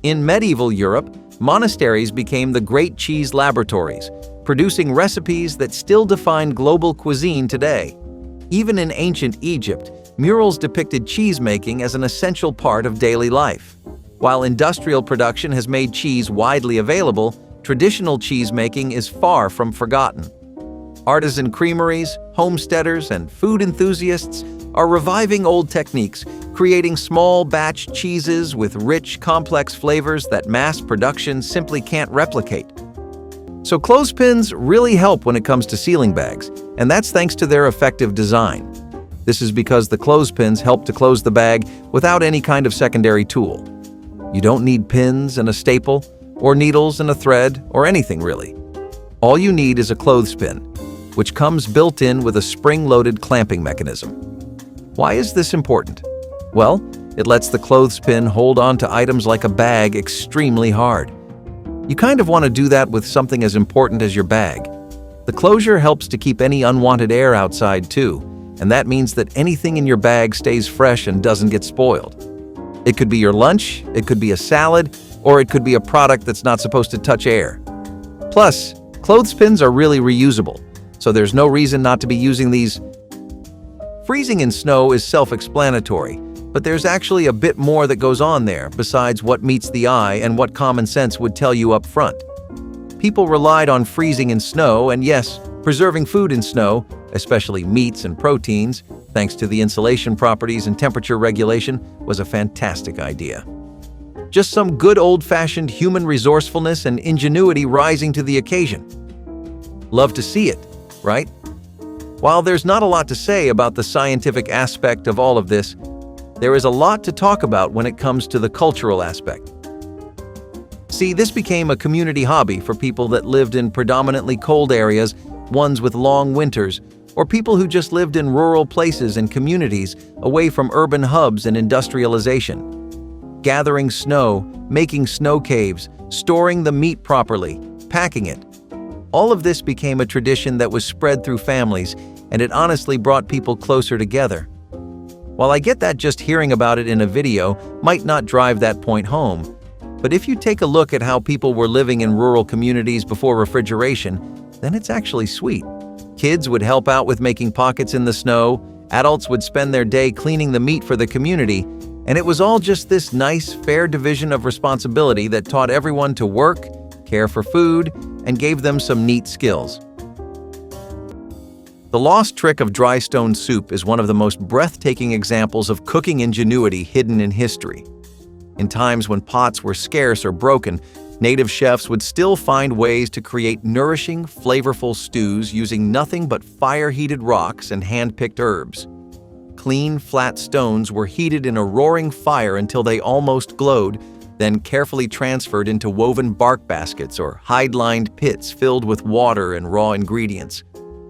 In medieval Europe, monasteries became the great cheese laboratories, producing recipes that still define global cuisine today. Even in ancient Egypt, murals depicted cheesemaking as an essential part of daily life. While industrial production has made cheese widely available, traditional cheesemaking is far from forgotten. Artisan creameries, homesteaders, and food enthusiasts are reviving old techniques, creating small batch cheeses with rich, complex flavors that mass production simply can't replicate. So clothespins really help when it comes to sealing bags, and that's thanks to their effective design. This is because the clothespins help to close the bag without any kind of secondary tool. You don't need pins and a staple, or needles and a thread, or anything really. All you need is a clothespin, which comes built in with a spring-loaded clamping mechanism. Why is this important? Well, it lets the clothespin hold on to items like a bag extremely hard. You kind of want to do that with something as important as your bag. The closure helps to keep any unwanted air outside too, and that means that anything in your bag stays fresh and doesn't get spoiled. It could be your lunch, it could be a salad, or it could be a product that's not supposed to touch air. Plus, clothespins are really reusable, so there's no reason not to be using these. Freezing in snow is self-explanatory, but there's actually a bit more that goes on there besides what meets the eye and what common sense would tell you up front. People relied on freezing in snow, and yes, preserving food in snow, especially meats and proteins, thanks to the insulation properties and temperature regulation, was a fantastic idea. Just some good old-fashioned human resourcefulness and ingenuity rising to the occasion. Love to see it, right? While there's not a lot to say about the scientific aspect of all of this, there is a lot to talk about when it comes to the cultural aspect. See, this became a community hobby for people that lived in predominantly cold areas, ones with long winters, or people who just lived in rural places and communities away from urban hubs and industrialization. Gathering snow, making snow caves, storing the meat properly, packing it. All of this became a tradition that was spread through families, and it honestly brought people closer together. While I get that just hearing about it in a video might not drive that point home, but if you take a look at how people were living in rural communities before refrigeration, then it's actually sweet. Kids would help out with making pockets in the snow, adults would spend their day cleaning the meat for the community, and it was all just this nice, fair division of responsibility that taught everyone to work, care for food, and gave them some neat skills. The lost trick of dry stone soup is one of the most breathtaking examples of cooking ingenuity hidden in history. In times when pots were scarce or broken, native chefs would still find ways to create nourishing, flavorful stews using nothing but fire-heated rocks and hand-picked herbs. Clean, flat stones were heated in a roaring fire until they almost glowed, then carefully transferred into woven bark baskets or hide-lined pits filled with water and raw ingredients.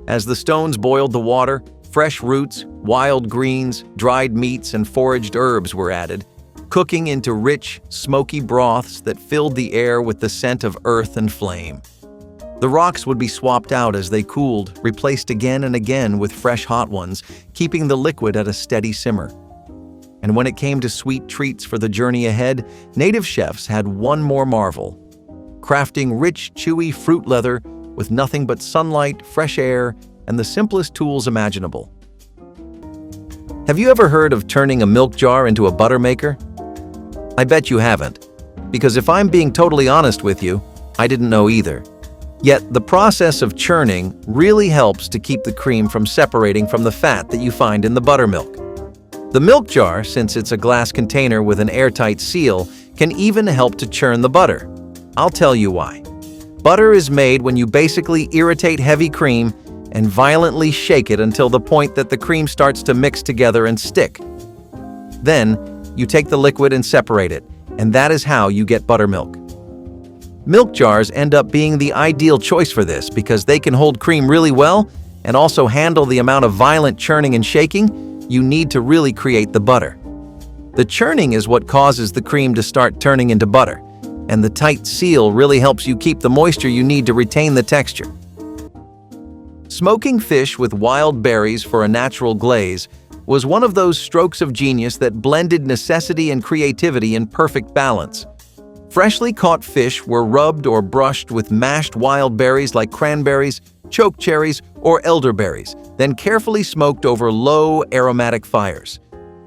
As the stones boiled the water, fresh roots, wild greens, dried meats, and foraged herbs were added, cooking into rich, smoky broths that filled the air with the scent of earth and flame. The rocks would be swapped out as they cooled, replaced again and again with fresh hot ones, keeping the liquid at a steady simmer. And when it came to sweet treats for the journey ahead, native chefs had one more marvel: crafting rich, chewy fruit leather with nothing but sunlight, fresh air, and the simplest tools imaginable. Have you ever heard of turning a milk jar into a butter maker? I bet you haven't, because if I'm being totally honest with you, I didn't know either. Yet the process of churning really helps to keep the cream from separating from the fat that you find in the buttermilk. The milk jar, since it's a glass container with an airtight seal, can even help to churn the butter. I'll tell you why. Butter is made when you basically irritate heavy cream and violently shake it until the point that the cream starts to mix together and stick. Then, you take the liquid and separate it, and that is how you get buttermilk. Milk jars end up being the ideal choice for this because they can hold cream really well and also handle the amount of violent churning and shaking you need to really create the butter. The churning is what causes the cream to start turning into butter, and the tight seal really helps you keep the moisture you need to retain the texture. Smoking fish with wild berries for a natural glaze was one of those strokes of genius that blended necessity and creativity in perfect balance. Freshly caught fish were rubbed or brushed with mashed wild berries like cranberries, chokecherries, or elderberries, then carefully smoked over low, aromatic fires.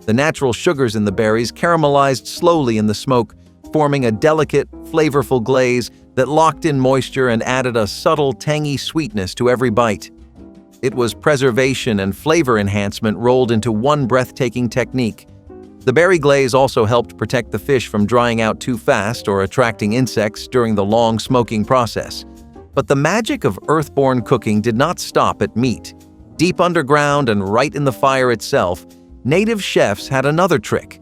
The natural sugars in the berries caramelized slowly in the smoke, forming a delicate, flavorful glaze that locked in moisture and added a subtle, tangy sweetness to every bite. It was preservation and flavor enhancement rolled into one breathtaking technique. The berry glaze also helped protect the fish from drying out too fast or attracting insects during the long smoking process. But the magic of earthborn cooking did not stop at meat. Deep underground and right in the fire itself, native chefs had another trick: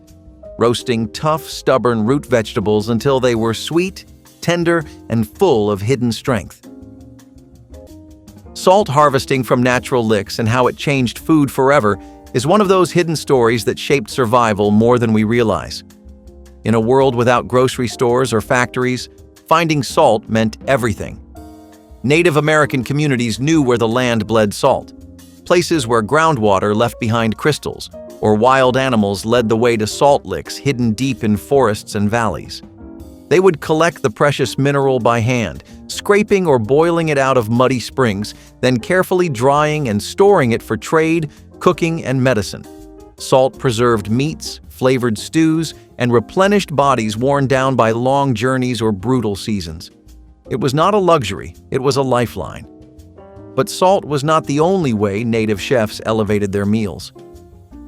roasting tough, stubborn root vegetables until they were sweet, tender, and full of hidden strength. Salt harvesting from natural licks and how it changed food forever is one of those hidden stories that shaped survival more than we realize. In a world without grocery stores or factories, finding salt meant everything. Native American communities knew where the land bled salt, places where groundwater left behind crystals, or wild animals led the way to salt licks hidden deep in forests and valleys. They would collect the precious mineral by hand, scraping or boiling it out of muddy springs, then carefully drying and storing it for trade, cooking, and medicine. Salt preserved meats, flavored stews, and replenished bodies worn down by long journeys or brutal seasons. It was not a luxury, it was a lifeline. But salt was not the only way native chefs elevated their meals.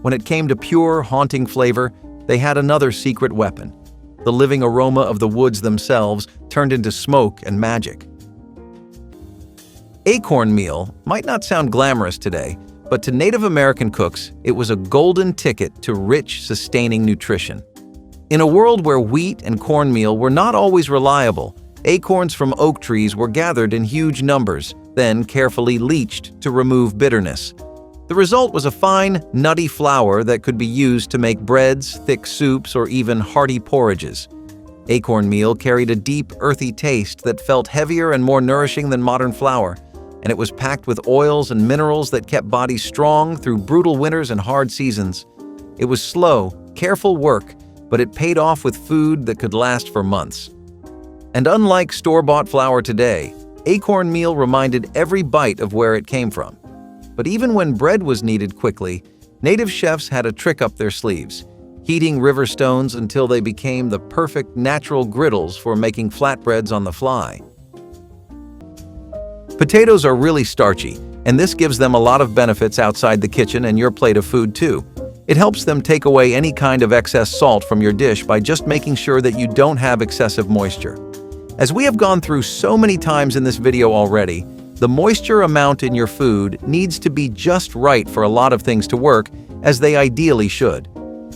When it came to pure, haunting flavor, they had another secret weapon: the living aroma of the woods themselves turned into smoke and magic. Acorn meal might not sound glamorous today, but to Native American cooks, it was a golden ticket to rich, sustaining nutrition. In a world where wheat and cornmeal were not always reliable, acorns from oak trees were gathered in huge numbers, then carefully leached to remove bitterness. The result was a fine, nutty flour that could be used to make breads, thick soups, or even hearty porridges. Acorn meal carried a deep, earthy taste that felt heavier and more nourishing than modern flour, and it was packed with oils and minerals that kept bodies strong through brutal winters and hard seasons. It was slow, careful work, but it paid off with food that could last for months. And unlike store-bought flour today, acorn meal reminded every bite of where it came from. But even when bread was needed quickly, native chefs had a trick up their sleeves, heating river stones until they became the perfect natural griddles for making flatbreads on the fly. Potatoes are really starchy, and this gives them a lot of benefits outside the kitchen and your plate of food too. It helps them take away any kind of excess salt from your dish by just making sure that you don't have excessive moisture. As we have gone through so many times in this video already, the moisture amount in your food needs to be just right for a lot of things to work, as they ideally should.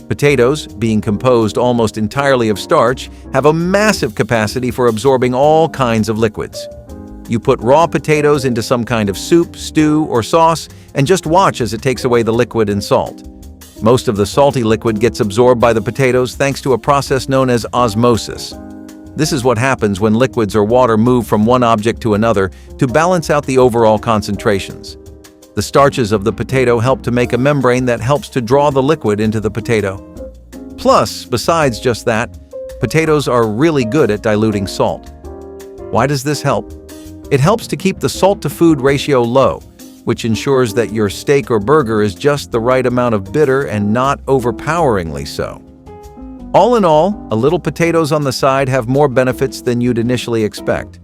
Potatoes, being composed almost entirely of starch, have a massive capacity for absorbing all kinds of liquids. You put raw potatoes into some kind of soup, stew, or sauce, and just watch as it takes away the liquid and salt. Most of the salty liquid gets absorbed by the potatoes thanks to a process known as osmosis. This is what happens when liquids or water move from one object to another to balance out the overall concentrations. The starches of the potato help to make a membrane that helps to draw the liquid into the potato. Plus, besides just that, potatoes are really good at diluting salt. Why does this help? It helps to keep the salt-to-food ratio low, which ensures that your steak or burger is just the right amount of bitter and not overpoweringly so. All in all, a little potatoes on the side have more benefits than you'd initially expect.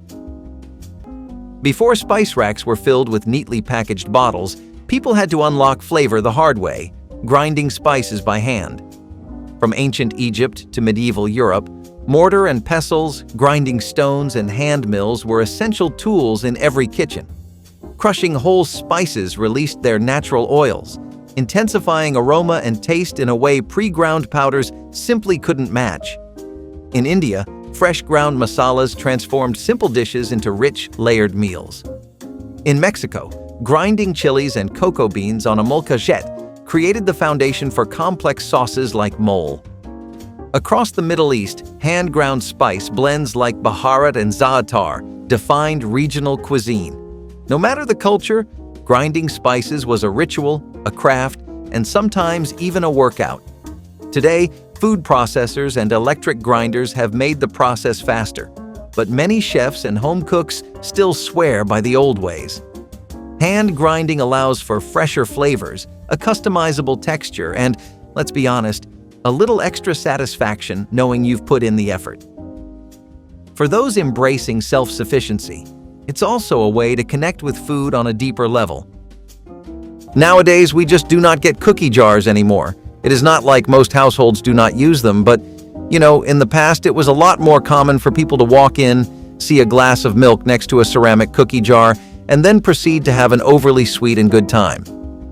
Before spice racks were filled with neatly packaged bottles, people had to unlock flavor the hard way, grinding spices by hand. From ancient Egypt to medieval Europe, mortar and pestles, grinding stones, and hand mills were essential tools in every kitchen. Crushing whole spices released their natural oils, intensifying aroma and taste in a way pre-ground powders simply couldn't match. In India, fresh ground masalas transformed simple dishes into rich, layered meals. In Mexico, grinding chilies and cocoa beans on a molcajete created the foundation for complex sauces like mole. Across the Middle East, hand-ground spice blends like baharat and za'atar defined regional cuisine. No matter the culture, grinding spices was a ritual, a craft, and sometimes even a workout. Today, food processors and electric grinders have made the process faster, but many chefs and home cooks still swear by the old ways. Hand grinding allows for fresher flavors, a customizable texture, and, let's be honest, a little extra satisfaction knowing you've put in the effort. For those embracing self-sufficiency, it's also a way to connect with food on a deeper level. Nowadays, we just do not get cookie jars anymore. It is not like most households do not use them, but, in the past it was a lot more common for people to walk in, see a glass of milk next to a ceramic cookie jar, and then proceed to have an overly sweet and good time.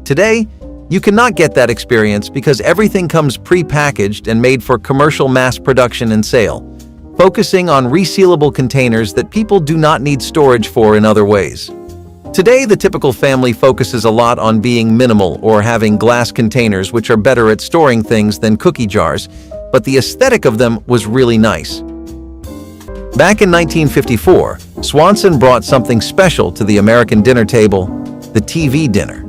Today, you cannot get that experience because everything comes pre-packaged and made for commercial mass production and sale, focusing on resealable containers that people do not need storage for in other ways. Today, the typical family focuses a lot on being minimal or having glass containers which are better at storing things than cookie jars, but the aesthetic of them was really nice. Back in 1954, Swanson brought something special to the American dinner table, the TV dinner.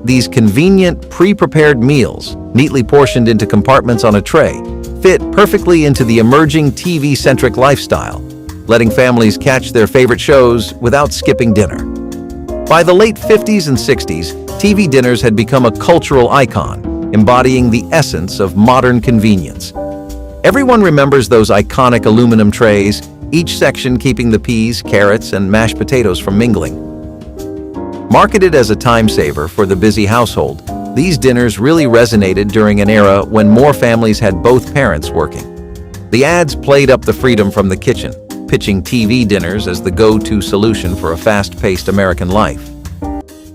These convenient, pre-prepared meals, neatly portioned into compartments on a tray, fit perfectly into the emerging TV-centric lifestyle, letting families catch their favorite shows without skipping dinner. By the late 50s and 60s, TV dinners had become a cultural icon, embodying the essence of modern convenience. Everyone remembers those iconic aluminum trays, each section keeping the peas, carrots, and mashed potatoes from mingling. Marketed as a time saver for the busy household, these dinners really resonated during an era when more families had both parents working. The ads played up the freedom from the kitchen, pitching TV dinners as the go-to solution for a fast-paced American life.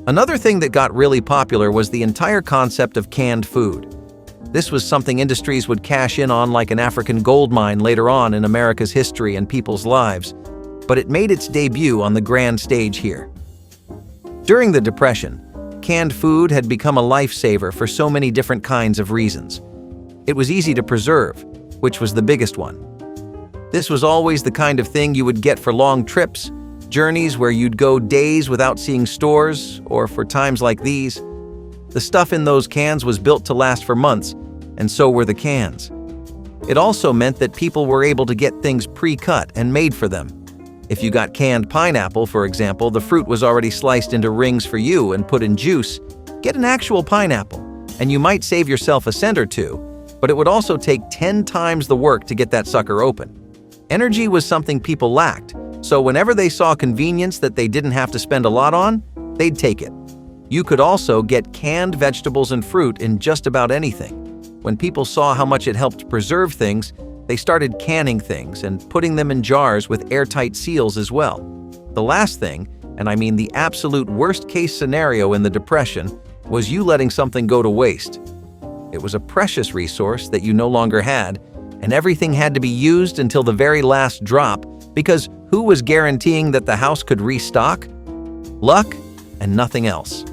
Another thing that got really popular was the entire concept of canned food. This was something industries would cash in on like an African gold mine later on in America's history and people's lives, but it made its debut on the grand stage here. During the Depression, canned food had become a lifesaver for so many different kinds of reasons. It was easy to preserve, which was the biggest one. This was always the kind of thing you would get for long trips, journeys where you'd go days without seeing stores, or for times like these. The stuff in those cans was built to last for months, and so were the cans. It also meant that people were able to get things pre-cut and made for them. If you got canned pineapple, for example, the fruit was already sliced into rings for you and put in juice. Get an actual pineapple, and you might save yourself a cent or two, but it would also take 10 times the work to get that sucker open. Energy was something people lacked, so whenever they saw convenience that they didn't have to spend a lot on, they'd take it. You could also get canned vegetables and fruit in just about anything. When people saw how much it helped preserve things, they started canning things and putting them in jars with airtight seals as well. The last thing, and I mean the absolute worst-case scenario in the Depression, was you letting something go to waste. It was a precious resource that you no longer had, and everything had to be used until the very last drop, because who was guaranteeing that the house could restock? Luck and nothing else.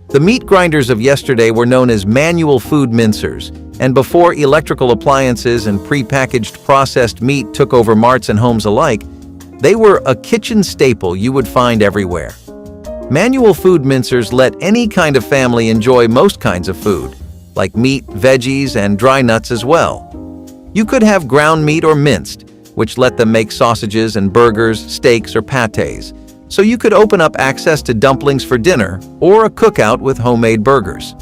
The meat grinders of yesterday were known as manual food mincers, and before electrical appliances and pre-packaged processed meat took over marts and homes alike, they were a kitchen staple you would find everywhere. Manual food mincers let any kind of family enjoy most kinds of food, like meat, veggies, and dry nuts as well. You could have ground meat or minced, which let them make sausages and burgers, steaks, or pâtés. So you could open up access to dumplings for dinner or a cookout with homemade burgers.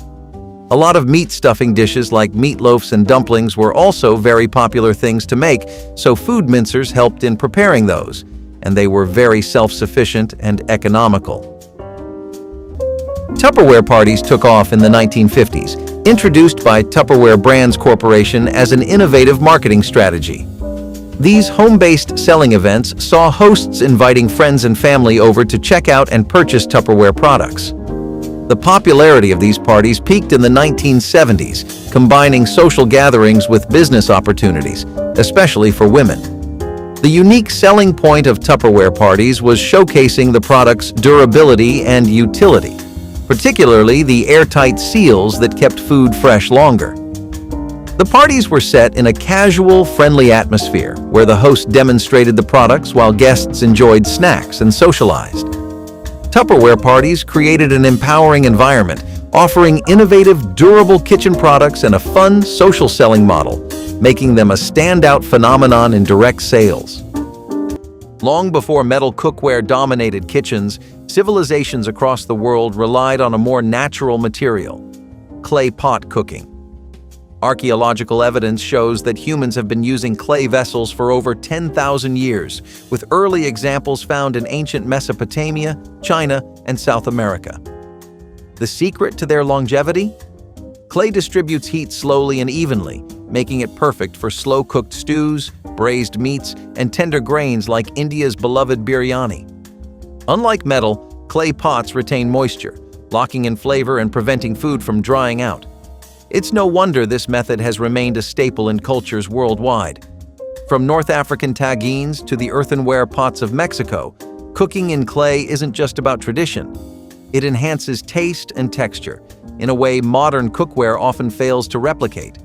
A lot of meat stuffing dishes like meatloafs and dumplings were also very popular things to make, so food mincers helped in preparing those, and they were very self-sufficient and economical. Tupperware parties took off in the 1950s, introduced by Tupperware Brands Corporation as an innovative marketing strategy. These home-based selling events saw hosts inviting friends and family over to check out and purchase Tupperware products. The popularity of these parties peaked in the 1970s, combining social gatherings with business opportunities, especially for women. The unique selling point of Tupperware parties was showcasing the product's durability and utility, particularly the airtight seals that kept food fresh longer. The parties were set in a casual, friendly atmosphere where the host demonstrated the products while guests enjoyed snacks and socialized. Tupperware parties created an empowering environment, offering innovative, durable kitchen products and a fun, social selling model, making them a standout phenomenon in direct sales. Long before metal cookware dominated kitchens, civilizations across the world relied on a more natural material: clay pot cooking. Archaeological evidence shows that humans have been using clay vessels for over 10,000 years, with early examples found in ancient Mesopotamia, China, and South America. The secret to their longevity? Clay distributes heat slowly and evenly, making it perfect for slow-cooked stews, braised meats, and tender grains like India's beloved biryani. Unlike metal, clay pots retain moisture, locking in flavor and preventing food from drying out. It's no wonder this method has remained a staple in cultures worldwide. From North African tagines to the earthenware pots of Mexico, cooking in clay isn't just about tradition. It enhances taste and texture, in a way modern cookware often fails to replicate.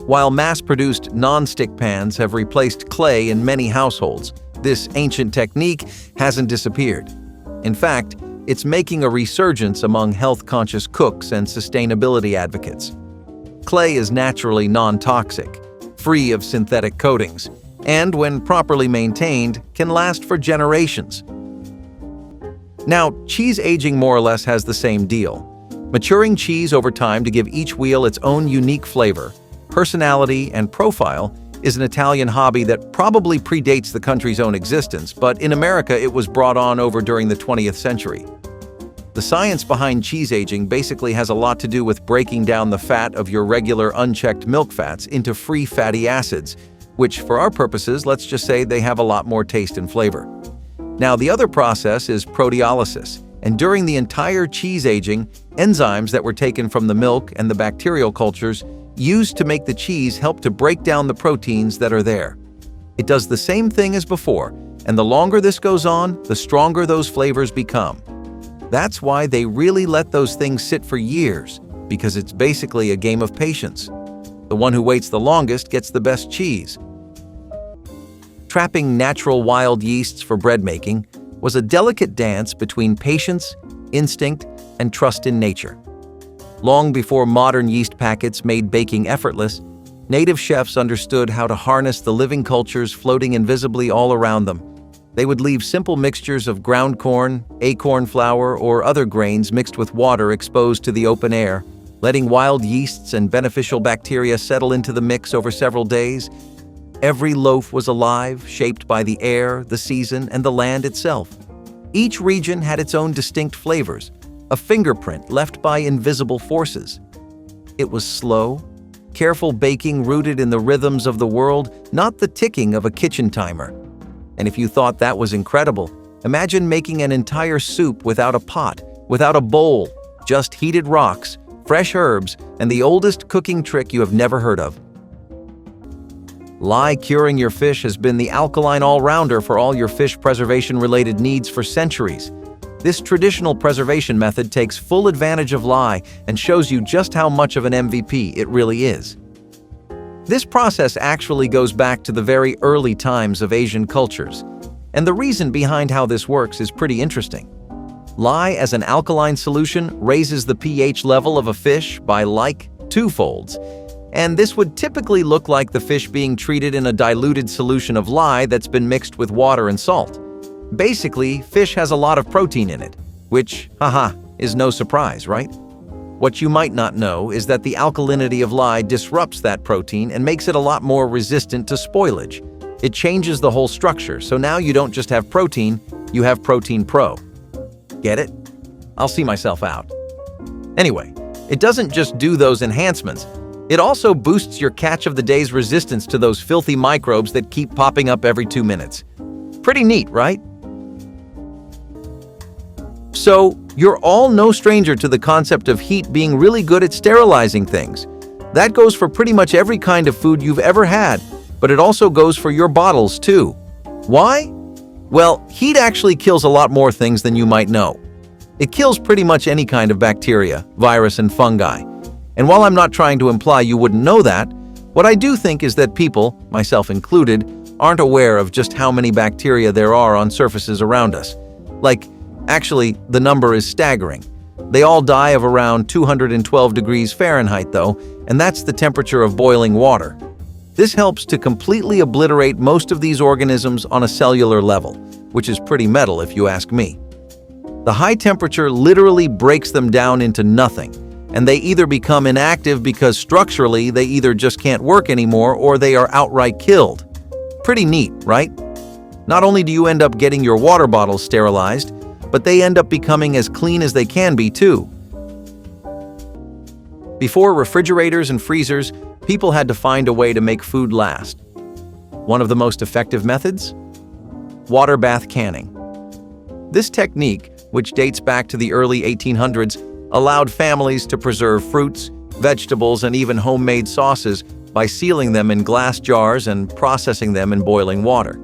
While mass-produced non-stick pans have replaced clay in many households, this ancient technique hasn't disappeared. In fact, it's making a resurgence among health-conscious cooks and sustainability advocates. Clay is naturally non-toxic, free of synthetic coatings, and when properly maintained, can last for generations. Now, cheese aging more or less has the same deal. Maturing cheese over time to give each wheel its own unique flavor, personality, and profile is an Italian hobby that probably predates the country's own existence, but in America it was brought on over during the 20th century. The science behind cheese aging basically has a lot to do with breaking down the fat of your regular unchecked milk fats into free fatty acids, which for our purposes, let's just say they have a lot more taste and flavor. Now, the other process is proteolysis, and during the entire cheese aging, enzymes that were taken from the milk and the bacterial cultures used to make the cheese help to break down the proteins that are there. It does the same thing as before, and the longer this goes on, the stronger those flavors become. That's why they really let those things sit for years, because it's basically a game of patience. The one who waits the longest gets the best cheese. Trapping natural wild yeasts for bread making was a delicate dance between patience, instinct, and trust in nature. Long before modern yeast packets made baking effortless, native chefs understood how to harness the living cultures floating invisibly all around them. They would leave simple mixtures of ground corn, acorn flour, or other grains mixed with water exposed to the open air, letting wild yeasts and beneficial bacteria settle into the mix over several days. Every loaf was alive, shaped by the air, the season, and the land itself. Each region had its own distinct flavors, a fingerprint left by invisible forces. It was slow, careful baking rooted in the rhythms of the world, not the ticking of a kitchen timer. And if you thought that was incredible, imagine making an entire soup without a pot, without a bowl, just heated rocks, fresh herbs, and the oldest cooking trick you have never heard of. Lye curing your fish has been the alkaline all-rounder for all your fish preservation-related needs for centuries. This traditional preservation method takes full advantage of lye and shows you just how much of an MVP it really is. This process actually goes back to the very early times of Asian cultures, and the reason behind how this works is pretty interesting. Lye as an alkaline solution raises the pH level of a fish by twofolds, and this would typically look like the fish being treated in a diluted solution of lye that's been mixed with water and salt. Basically, fish has a lot of protein in it, which, is no surprise, right? What you might not know is that the alkalinity of lye disrupts that protein and makes it a lot more resistant to spoilage. It changes the whole structure, so now you don't just have protein, you have Protein Pro. Get it? I'll see myself out. Anyway, it doesn't just do those enhancements. It also boosts your catch of the day's resistance to those filthy microbes that keep popping up every 2 minutes. Pretty neat, right? So, you're all no stranger to the concept of heat being really good at sterilizing things. That goes for pretty much every kind of food you've ever had, but it also goes for your bottles too. Why? Well, heat actually kills a lot more things than you might know. It kills pretty much any kind of bacteria, virus, and fungi. And while I'm not trying to imply you wouldn't know that, what I do think is that people, myself included, aren't aware of just how many bacteria there are on surfaces around us. Actually, the number is staggering. They all die of around 212 degrees Fahrenheit though, and that's the temperature of boiling water. This helps to completely obliterate most of these organisms on a cellular level, which is pretty metal if you ask me. The high temperature literally breaks them down into nothing, and they either become inactive because structurally they either just can't work anymore or they are outright killed. Pretty neat, right? Not only do you end up getting your water bottles sterilized, but they end up becoming as clean as they can be too. Before refrigerators and freezers, people had to find a way to make food last. One of the most effective methods? Water bath canning. This technique, which dates back to the early 1800s, allowed families to preserve fruits, vegetables, and even homemade sauces by sealing them in glass jars and processing them in boiling water.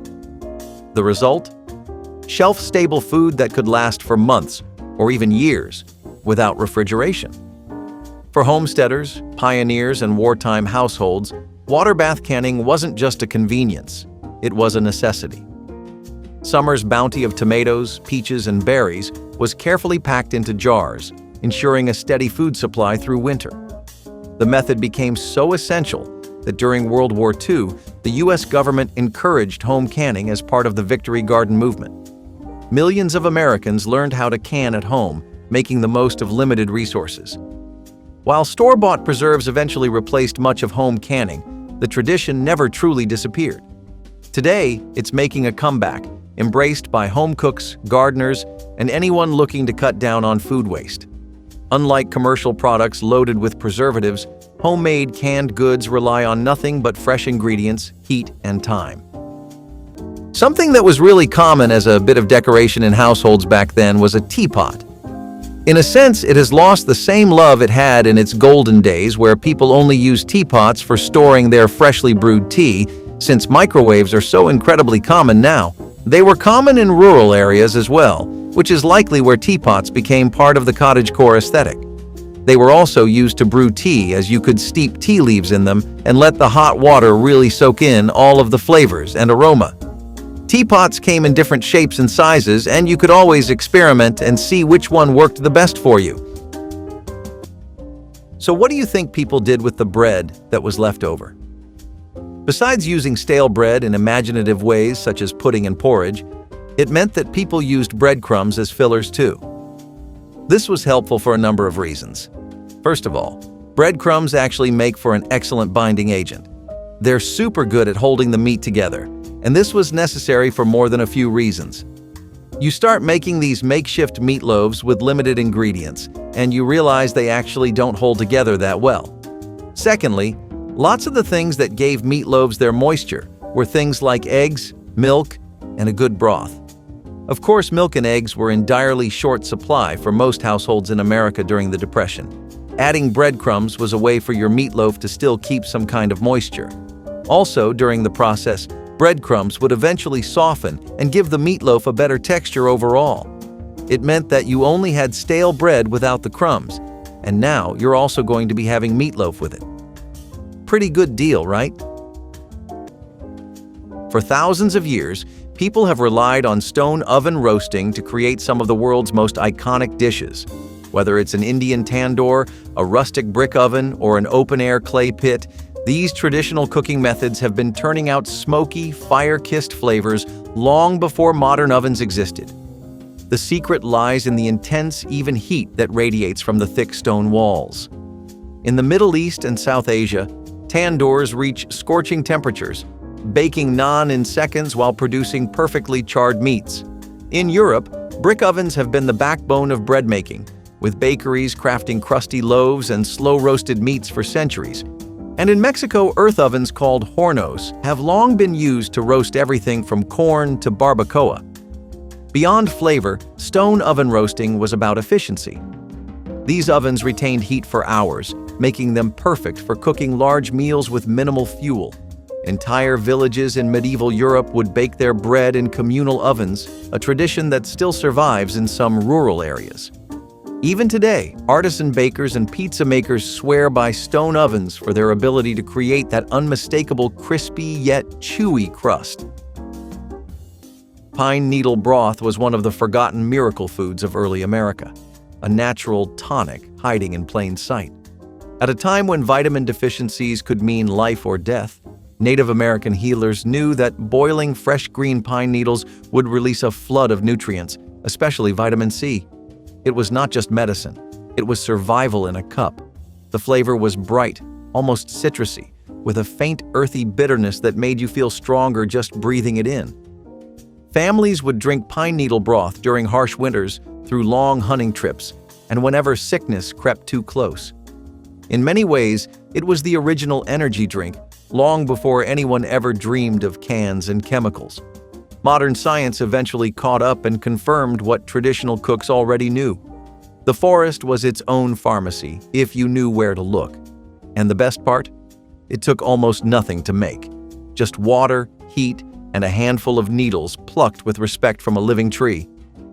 The result? Shelf-stable food that could last for months or even years without refrigeration. For homesteaders, pioneers, and wartime households, water bath canning wasn't just a convenience, it was a necessity. Summer's bounty of tomatoes, peaches, and berries was carefully packed into jars, ensuring a steady food supply through winter. The method became so essential that during World War II, the U.S. government encouraged home canning as part of the Victory Garden movement. Millions of Americans learned how to can at home, making the most of limited resources. While store-bought preserves eventually replaced much of home canning, the tradition never truly disappeared. Today, it's making a comeback, embraced by home cooks, gardeners, and anyone looking to cut down on food waste. Unlike commercial products loaded with preservatives, homemade canned goods rely on nothing but fresh ingredients, heat, and time. Something that was really common as a bit of decoration in households back then was a teapot. In a sense, it has lost the same love it had in its golden days where people only used teapots for storing their freshly brewed tea. Since microwaves are so incredibly common now, they were common in rural areas as well, which is likely where teapots became part of the cottagecore aesthetic. They were also used to brew tea, as you could steep tea leaves in them and let the hot water really soak in all of the flavors and aroma. Teapots came in different shapes and sizes, and you could always experiment and see which one worked the best for you. So what do you think people did with the bread that was left over? Besides using stale bread in imaginative ways such as pudding and porridge, it meant that people used breadcrumbs as fillers too. This was helpful for a number of reasons. First of all, breadcrumbs actually make for an excellent binding agent. They're super good at holding the meat together, and this was necessary for more than a few reasons. You start making these makeshift meatloaves with limited ingredients, and you realize they actually don't hold together that well. Secondly, lots of the things that gave meatloaves their moisture were things like eggs, milk, and a good broth. Of course, milk and eggs were in direly short supply for most households in America during the Depression. Adding breadcrumbs was a way for your meatloaf to still keep some kind of moisture. Also, during the process, breadcrumbs would eventually soften and give the meatloaf a better texture overall. It meant that you only had stale bread without the crumbs, and now you're also going to be having meatloaf with it. Pretty good deal, right? For thousands of years, people have relied on stone oven roasting to create some of the world's most iconic dishes. Whether it's an Indian tandoor, a rustic brick oven, or an open-air clay pit, these traditional cooking methods have been turning out smoky, fire-kissed flavors long before modern ovens existed. The secret lies in the intense, even heat that radiates from the thick stone walls. In the Middle East and South Asia, tandoors reach scorching temperatures, baking naan in seconds while producing perfectly charred meats. In Europe, brick ovens have been the backbone of bread making, with bakeries crafting crusty loaves and slow-roasted meats for centuries. And in Mexico, earth ovens called hornos have long been used to roast everything from corn to barbacoa. Beyond flavor, stone oven roasting was about efficiency. These ovens retained heat for hours, making them perfect for cooking large meals with minimal fuel. Entire villages in medieval Europe would bake their bread in communal ovens, a tradition that still survives in some rural areas. Even today, artisan bakers and pizza makers swear by stone ovens for their ability to create that unmistakable crispy yet chewy crust. Pine needle broth was one of the forgotten miracle foods of early America, a natural tonic hiding in plain sight. At a time when vitamin deficiencies could mean life or death, Native American healers knew that boiling fresh green pine needles would release a flood of nutrients, especially vitamin C. It was not just medicine, it was survival in a cup. The flavor was bright, almost citrusy, with a faint earthy bitterness that made you feel stronger just breathing it in. Families would drink pine needle broth during harsh winters, through long hunting trips, and whenever sickness crept too close. In many ways, it was the original energy drink, long before anyone ever dreamed of cans and chemicals. Modern science eventually caught up and confirmed what traditional cooks already knew. The forest was its own pharmacy, if you knew where to look. And the best part? It took almost nothing to make. Just water, heat, and a handful of needles plucked with respect from a living tree.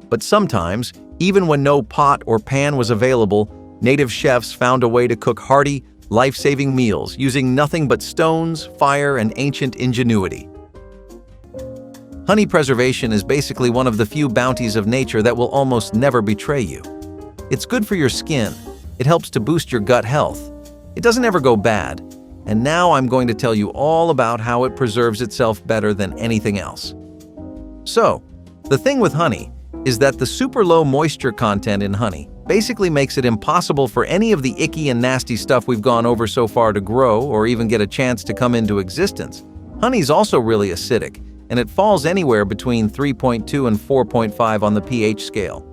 But sometimes, even when no pot or pan was available, native chefs found a way to cook hearty, life-saving meals using nothing but stones, fire, and ancient ingenuity. Honey preservation is basically one of the few bounties of nature that will almost never betray you. It's good for your skin. It helps to boost your gut health. It doesn't ever go bad. And now I'm going to tell you all about how it preserves itself better than anything else. So, the thing with honey is that the super low moisture content in honey basically makes it impossible for any of the icky and nasty stuff we've gone over so far to grow or even get a chance to come into existence. Honey's also really acidic, and it falls anywhere between 3.2 and 4.5 on the pH scale.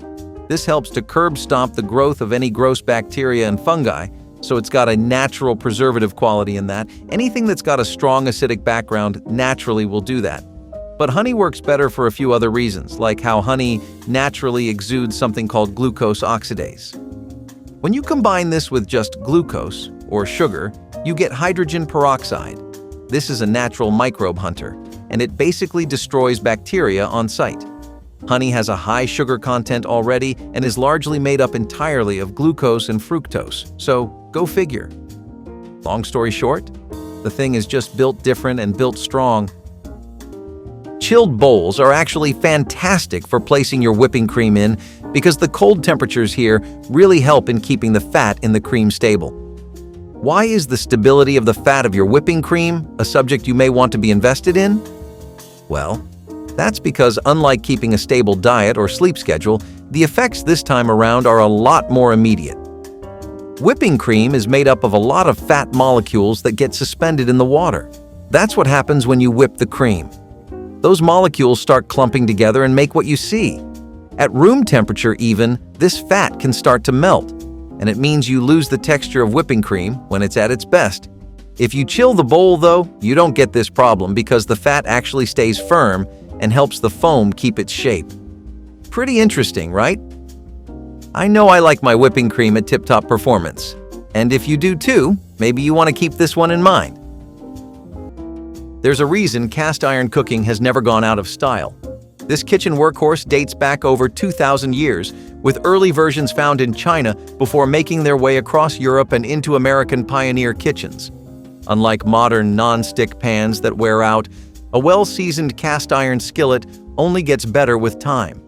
This helps to curb stomp the growth of any gross bacteria and fungi, so it's got a natural preservative quality in that. Anything that's got a strong acidic background naturally will do that. But honey works better for a few other reasons, like how honey naturally exudes something called glucose oxidase. When you combine this with just glucose, or sugar, you get hydrogen peroxide. This is a natural microbe hunter, and it basically destroys bacteria on sight. Honey has a high sugar content already and is largely made up entirely of glucose and fructose, so go figure. Long story short, the thing is just built different and built strong. Chilled bowls are actually fantastic for placing your whipping cream in because the cold temperatures here really help in keeping the fat in the cream stable. Why is the stability of the fat of your whipping cream a subject you may want to be invested in? Well, that's because unlike keeping a stable diet or sleep schedule, the effects this time around are a lot more immediate. Whipping cream is made up of a lot of fat molecules that get suspended in the water. That's what happens when you whip the cream. Those molecules start clumping together and make what you see. At room temperature even, this fat can start to melt, and it means you lose the texture of whipping cream when it's at its best. If you chill the bowl though, you don't get this problem because the fat actually stays firm and helps the foam keep its shape. Pretty interesting, right? I know I like my whipping cream at tip-top performance, and if you do too, maybe you want to keep this one in mind. There's a reason cast iron cooking has never gone out of style. This kitchen workhorse dates back over 2,000 years, with early versions found in China before making their way across Europe and into American pioneer kitchens. Unlike modern non-stick pans that wear out, a well-seasoned cast iron skillet only gets better with time.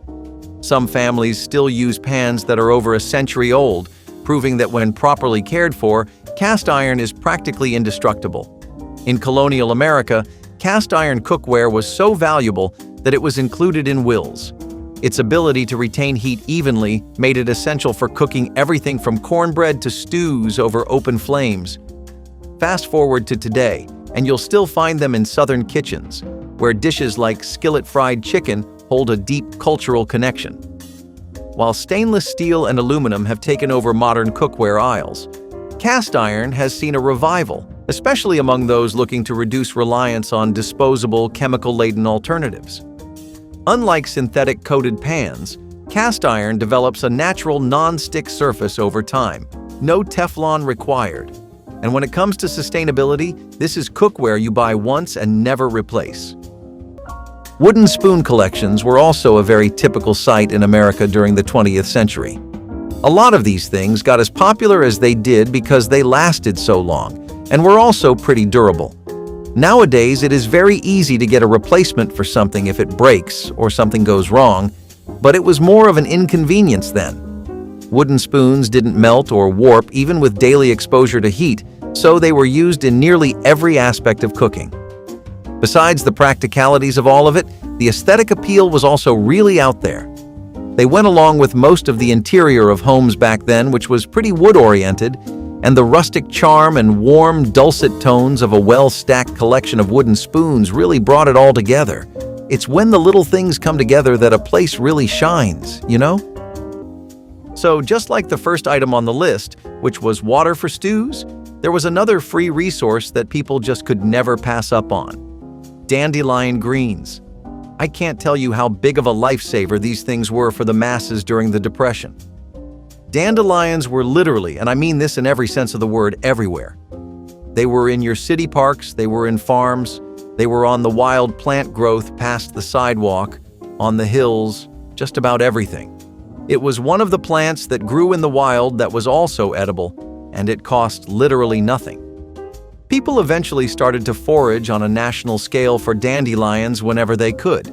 Some families still use pans that are over a century old, proving that when properly cared for, cast iron is practically indestructible. In colonial America, cast iron cookware was so valuable that it was included in wills. Its ability to retain heat evenly made it essential for cooking everything from cornbread to stews over open flames. Fast forward to today, and you'll still find them in southern kitchens, where dishes like skillet-fried chicken hold a deep cultural connection. While stainless steel and aluminum have taken over modern cookware aisles, cast iron has seen a revival, especially among those looking to reduce reliance on disposable, chemical-laden alternatives. Unlike synthetic coated pans, cast iron develops a natural non-stick surface over time, no Teflon required. And when it comes to sustainability, this is cookware you buy once and never replace. Wooden spoon collections were also a very typical sight in America during the 20th century. A lot of these things got as popular as they did because they lasted so long and were also pretty durable. Nowadays, it is very easy to get a replacement for something if it breaks or something goes wrong, but it was more of an inconvenience then. Wooden spoons didn't melt or warp even with daily exposure to heat, so they were used in nearly every aspect of cooking. Besides the practicalities of all of it, the aesthetic appeal was also really out there. They went along with most of the interior of homes back then, which was pretty wood-oriented, and the rustic charm and warm, dulcet tones of a well-stacked collection of wooden spoons really brought it all together. It's when the little things come together that a place really shines, you know? So just like the first item on the list, which was water for stews, there was another free resource that people just could never pass up on: dandelion greens. I can't tell you how big of a lifesaver these things were for the masses during the Depression. Dandelions were literally, and I mean this in every sense of the word, everywhere. They were in your city parks, they were in farms, they were on the wild plant growth past the sidewalk, on the hills, just about everything. It was one of the plants that grew in the wild that was also edible, and it cost literally nothing. People eventually started to forage on a national scale for dandelions whenever they could.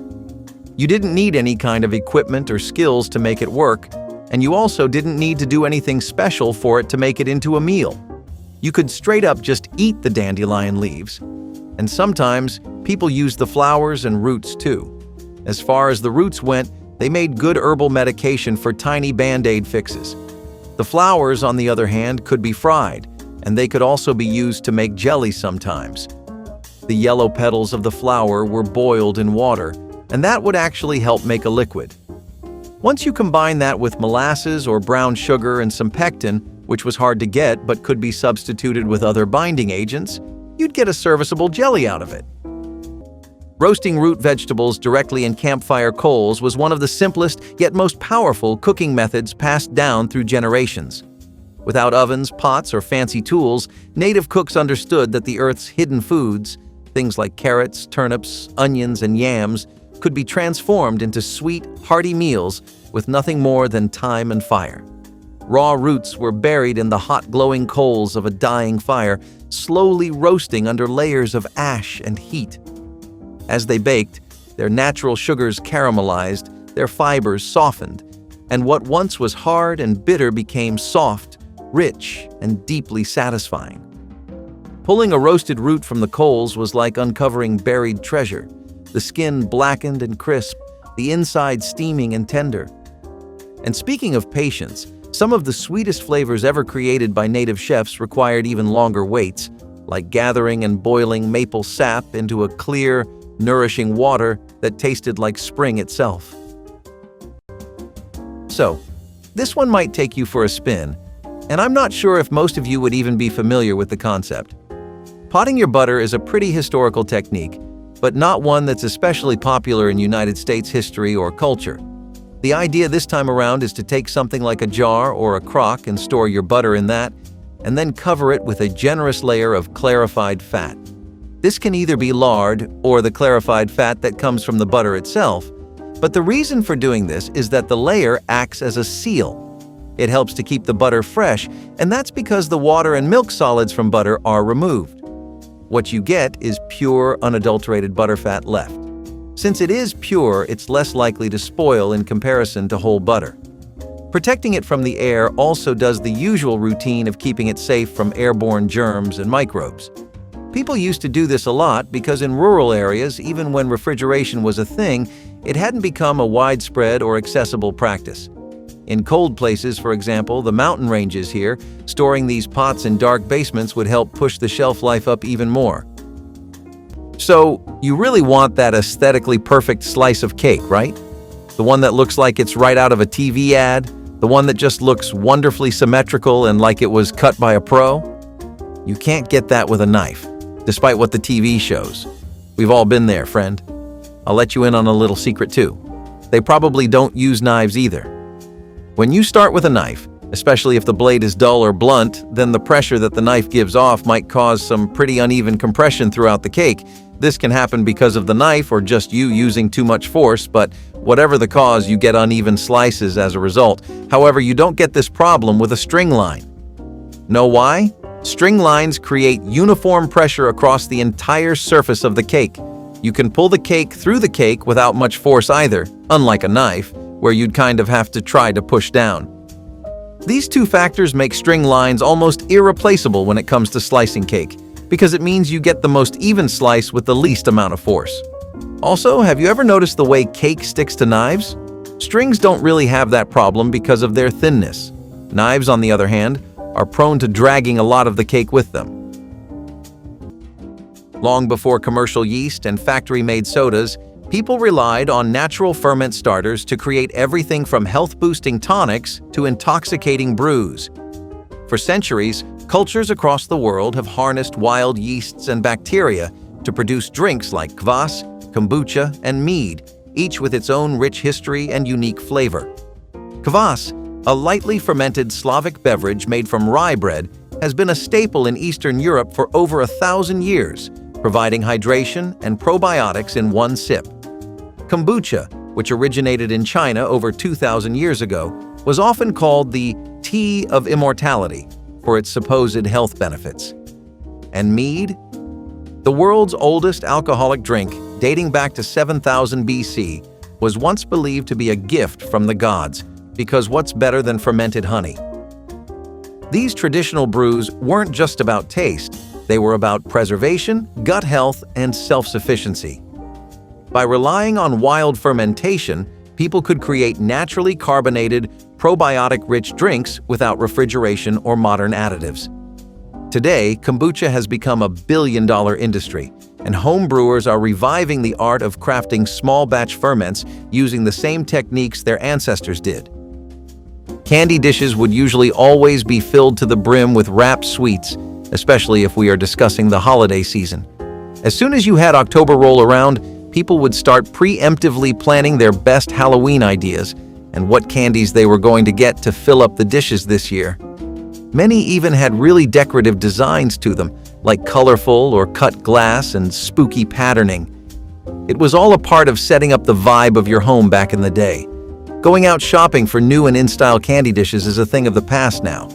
You didn't need any kind of equipment or skills to make it work, and you also didn't need to do anything special for it to make it into a meal. You could straight up just eat the dandelion leaves. And sometimes, people used the flowers and roots too. As far as the roots went, they made good herbal medication for tiny Band-Aid fixes. The flowers, on the other hand, could be fried, and they could also be used to make jelly sometimes. The yellow petals of the flower were boiled in water, and that would actually help make a liquid. Once you combine that with molasses or brown sugar and some pectin, which was hard to get but could be substituted with other binding agents, you'd get a serviceable jelly out of it. Roasting root vegetables directly in campfire coals was one of the simplest yet most powerful cooking methods passed down through generations. Without ovens, pots, or fancy tools, native cooks understood that the earth's hidden foods, things like carrots, turnips, onions, and yams, could be transformed into sweet, hearty meals with nothing more than time and fire. Raw roots were buried in the hot, glowing coals of a dying fire, slowly roasting under layers of ash and heat. As they baked, their natural sugars caramelized, their fibers softened, and what once was hard and bitter became soft, rich, and deeply satisfying. Pulling a roasted root from the coals was like uncovering buried treasure, the skin blackened and crisp, the inside steaming and tender. And speaking of patience, some of the sweetest flavors ever created by native chefs required even longer waits, like gathering and boiling maple sap into a clear, nourishing water that tasted like spring itself. So, this one might take you for a spin, and I'm not sure if most of you would even be familiar with the concept. Potting your butter is a pretty historical technique, but not one that's especially popular in United States history or culture. The idea this time around is to take something like a jar or a crock and store your butter in that, and then cover it with a generous layer of clarified fat. This can either be lard or the clarified fat that comes from the butter itself, but the reason for doing this is that the layer acts as a seal. It helps to keep the butter fresh, and that's because the water and milk solids from butter are removed. What you get is pure, unadulterated butterfat left. Since it is pure, it's less likely to spoil in comparison to whole butter. Protecting it from the air also does the usual routine of keeping it safe from airborne germs and microbes. People used to do this a lot because in rural areas, even when refrigeration was a thing, it hadn't become a widespread or accessible practice. In cold places, for example, the mountain ranges here, storing these pots in dark basements would help push the shelf life up even more. So, you really want that aesthetically perfect slice of cake, right? The one that looks like it's right out of a TV ad? The one that just looks wonderfully symmetrical and like it was cut by a pro? You can't get that with a knife, despite what the TV shows. We've all been there, friend. I'll let you in on a little secret too. They probably don't use knives either. When you start with a knife, especially if the blade is dull or blunt, then the pressure that the knife gives off might cause some pretty uneven compression throughout the cake. This can happen because of the knife or just you using too much force, but whatever the cause, you get uneven slices as a result. However, you don't get this problem with a string line. Know why? String lines create uniform pressure across the entire surface of the cake. You can pull the cake through the cake without much force either, unlike a knife, where you'd kind of have to try to push down. These two factors make string lines almost irreplaceable when it comes to slicing cake, because it means you get the most even slice with the least amount of force. Also, have you ever noticed the way cake sticks to knives? Strings don't really have that problem because of their thinness. Knives, on the other hand, are prone to dragging a lot of the cake with them. Long before commercial yeast and factory-made sodas, People relied on natural ferment starters to create everything from health-boosting tonics to intoxicating brews. For centuries, cultures across the world have harnessed wild yeasts and bacteria to produce drinks like kvass, kombucha, and mead, each with its own rich history and unique flavor. Kvass, a lightly fermented Slavic beverage made from rye bread, has been a staple in Eastern Europe for over 1,000 years, providing hydration and probiotics in one sip. Kombucha, which originated in China over 2,000 years ago, was often called the tea of immortality for its supposed health benefits. And mead? The world's oldest alcoholic drink, dating back to 7,000 BC, was once believed to be a gift from the gods, because what's better than fermented honey? These traditional brews weren't just about taste, they were about preservation, gut health, and self-sufficiency. By relying on wild fermentation, people could create naturally carbonated, probiotic-rich drinks without refrigeration or modern additives. Today, kombucha has become a billion-dollar industry, and home brewers are reviving the art of crafting small-batch ferments using the same techniques their ancestors did. Candy dishes would usually always be filled to the brim with wrapped sweets, especially if we are discussing the holiday season. As soon as you had October roll around, people would start preemptively planning their best Halloween ideas and what candies they were going to get to fill up the dishes this year. Many even had really decorative designs to them, like colorful or cut glass and spooky patterning. It was all a part of setting up the vibe of your home back in the day. Going out shopping for new and in-style candy dishes is a thing of the past now.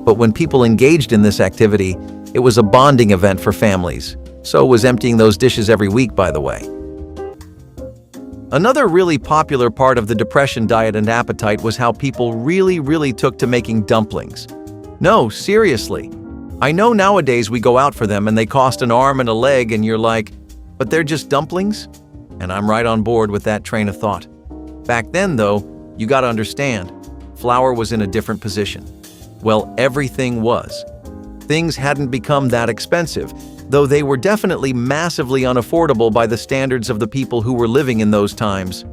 But when people engaged in this activity, it was a bonding event for families. So was emptying those dishes every week, by the way. Another really popular part of the Depression diet and appetite was how people really took to making dumplings. No, seriously. I know nowadays we go out for them and they cost an arm and a leg and you're like, but they're just dumplings? And I'm right on board with that train of thought. Back then, though, you gotta understand, flour was in a different position. Well, everything was. Things hadn't become that expensive, though they were definitely massively unaffordable by the standards of the people who were living in those times.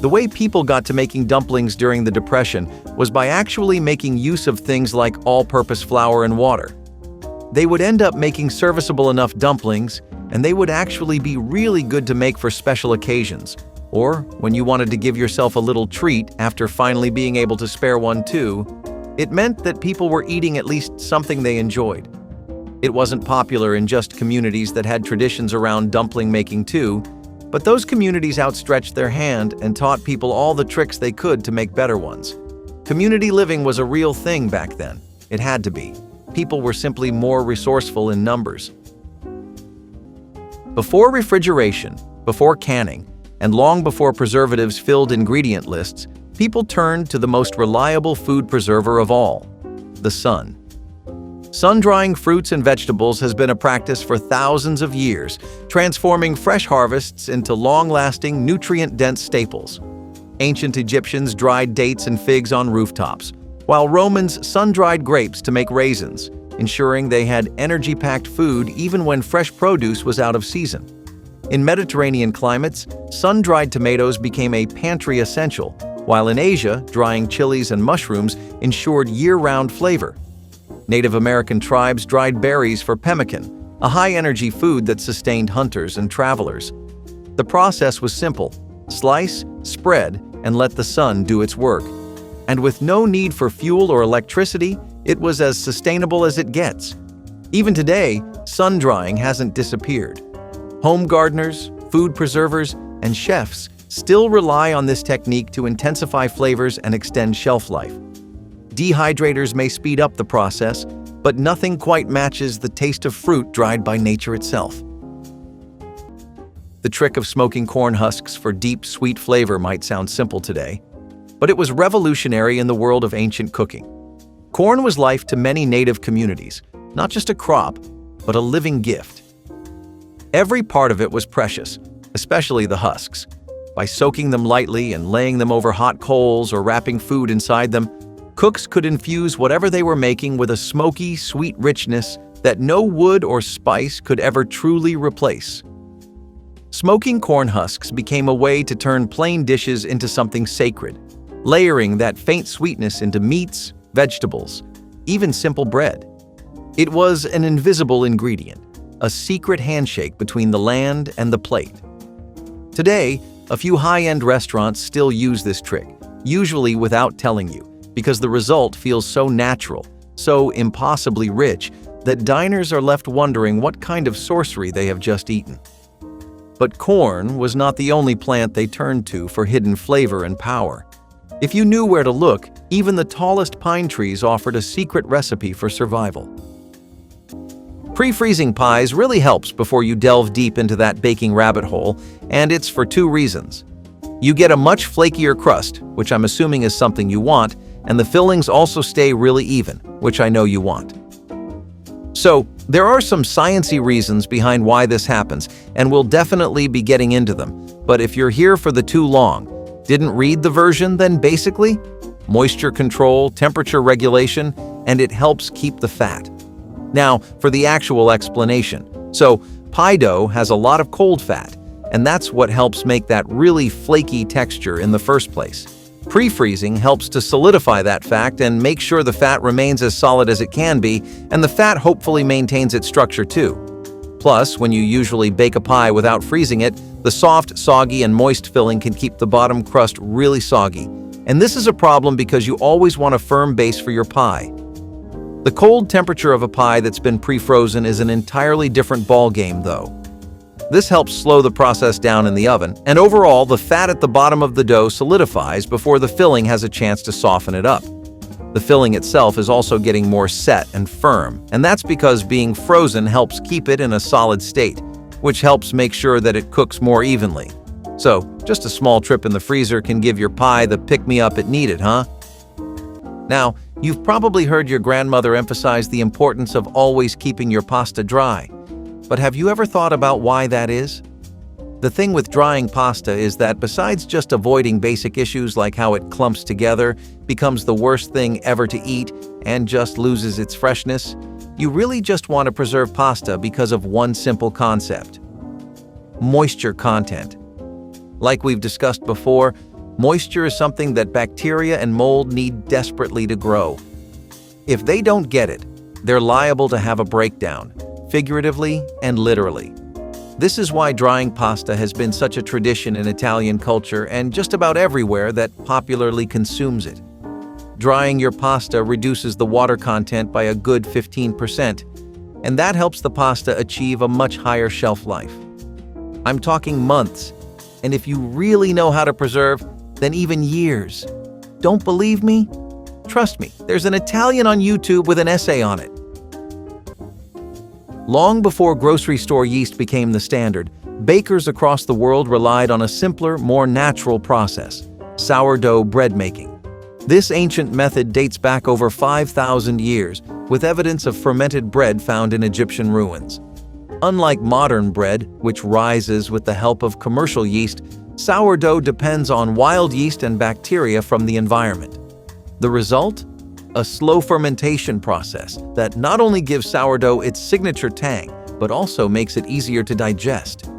The way people got to making dumplings during the Depression was by actually making use of things like all-purpose flour and water. They would end up making serviceable enough dumplings, and they would actually be really good to make for special occasions, or when you wanted to give yourself a little treat after finally being able to spare one too. It meant that people were eating at least something they enjoyed. It wasn't popular in just communities that had traditions around dumpling making too, but those communities outstretched their hand and taught people all the tricks they could to make better ones. Community living was a real thing back then. It had to be. People were simply more resourceful in numbers. Before refrigeration, before canning, and long before preservatives filled ingredient lists, people turned to the most reliable food preserver of all, the sun. Sun-drying fruits and vegetables has been a practice for thousands of years, transforming fresh harvests into long-lasting, nutrient-dense staples. Ancient Egyptians dried dates and figs on rooftops, while Romans sun-dried grapes to make raisins, ensuring they had energy-packed food even when fresh produce was out of season. In Mediterranean climates, sun-dried tomatoes became a pantry essential, while in Asia, drying chilies and mushrooms ensured year-round flavor. Native American tribes dried berries for pemmican, a high-energy food that sustained hunters and travelers. The process was simple: slice, spread, and let the sun do its work. And with no need for fuel or electricity, it was as sustainable as it gets. Even today, sun-drying hasn't disappeared. Home gardeners, food preservers, and chefs still rely on this technique to intensify flavors and extend shelf life. Dehydrators may speed up the process, but nothing quite matches the taste of fruit dried by nature itself. The trick of smoking corn husks for deep, sweet flavor might sound simple today, but it was revolutionary in the world of ancient cooking. Corn was life to many native communities, not just a crop, but a living gift. Every part of it was precious, especially the husks. By soaking them lightly and laying them over hot coals or wrapping food inside them, cooks could infuse whatever they were making with a smoky, sweet richness that no wood or spice could ever truly replace. Smoking corn husks became a way to turn plain dishes into something sacred, layering that faint sweetness into meats, vegetables, even simple bread. It was an invisible ingredient, a secret handshake between the land and the plate. Today, a few high-end restaurants still use this trick, usually without telling you, because the result feels so natural, so impossibly rich, that diners are left wondering what kind of sorcery they have just eaten. But corn was not the only plant they turned to for hidden flavor and power. If you knew where to look, even the tallest pine trees offered a secret recipe for survival. Pre-freezing pies really helps before you delve deep into that baking rabbit hole, and it's for two reasons. You get a much flakier crust, which I'm assuming is something you want, and the fillings also stay really even, which I know you want. So, there are some sciencey reasons behind why this happens, and we'll definitely be getting into them. But if you're here for the too long, didn't read the version, then basically, moisture control, temperature regulation, and it helps keep the fat. Now, for the actual explanation. So, pie dough has a lot of cold fat, and that's what helps make that really flaky texture in the first place. Pre-freezing helps to solidify that fact and make sure the fat remains as solid as it can be, and the fat hopefully maintains its structure too. Plus, when you usually bake a pie without freezing it, the soft, soggy, and moist filling can keep the bottom crust really soggy. And this is a problem because you always want a firm base for your pie. The cold temperature of a pie that's been pre-frozen is an entirely different ballgame, though. This helps slow the process down in the oven, and overall, the fat at the bottom of the dough solidifies before the filling has a chance to soften it up. The filling itself is also getting more set and firm, and that's because being frozen helps keep it in a solid state, which helps make sure that it cooks more evenly. So, just a small trip in the freezer can give your pie the pick-me-up it needed, huh? Now, you've probably heard your grandmother emphasize the importance of always keeping your pasta dry. But have you ever thought about why that is? The thing with drying pasta is that besides just avoiding basic issues like how it clumps together, becomes the worst thing ever to eat, and just loses its freshness, you really just want to preserve pasta because of one simple concept: moisture content. Like we've discussed before, moisture is something that bacteria and mold need desperately to grow. If they don't get it, they're liable to have a breakdown, figuratively and literally. This is why drying pasta has been such a tradition in Italian culture and just about everywhere that popularly consumes it. Drying your pasta reduces the water content by a good 15%, and that helps the pasta achieve a much higher shelf life. I'm talking months, and if you really know how to preserve, then even years. Don't believe me? Trust me, there's an Italian on YouTube with an essay on it. Long before grocery store yeast became the standard, bakers across the world relied on a simpler, more natural process: sourdough bread making. This ancient method dates back over 5,000 years, with evidence of fermented bread found in Egyptian ruins. Unlike modern bread, which rises with the help of commercial yeast, sourdough depends on wild yeast and bacteria from the environment. The result? A slow fermentation process that not only gives sourdough its signature tang, but also makes it easier to digest.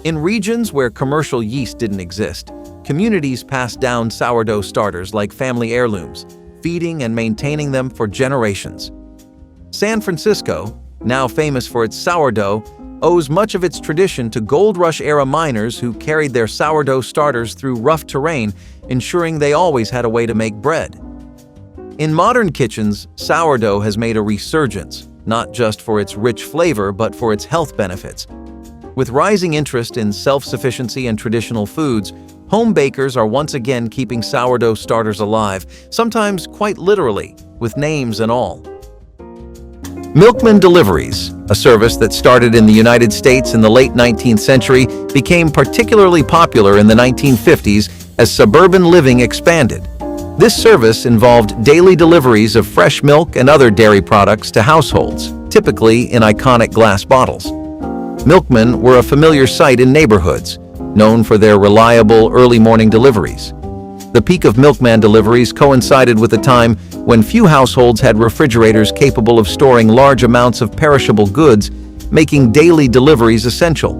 In regions where commercial yeast didn't exist, communities passed down sourdough starters like family heirlooms, feeding and maintaining them for generations. San Francisco, now famous for its sourdough, owes much of its tradition to Gold Rush-era miners who carried their sourdough starters through rough terrain, ensuring they always had a way to make bread. In modern kitchens, sourdough has made a resurgence, not just for its rich flavor but for its health benefits. With rising interest in self-sufficiency and traditional foods, home bakers are once again keeping sourdough starters alive, sometimes quite literally, with names and all. Milkman deliveries, a service that started in the United States in the late 19th century, became particularly popular in the 1950s as suburban living expanded. This service involved daily deliveries of fresh milk and other dairy products to households, typically in iconic glass bottles. Milkmen were a familiar sight in neighborhoods, known for their reliable early morning deliveries. The peak of milkman deliveries coincided with a time when few households had refrigerators capable of storing large amounts of perishable goods, making daily deliveries essential.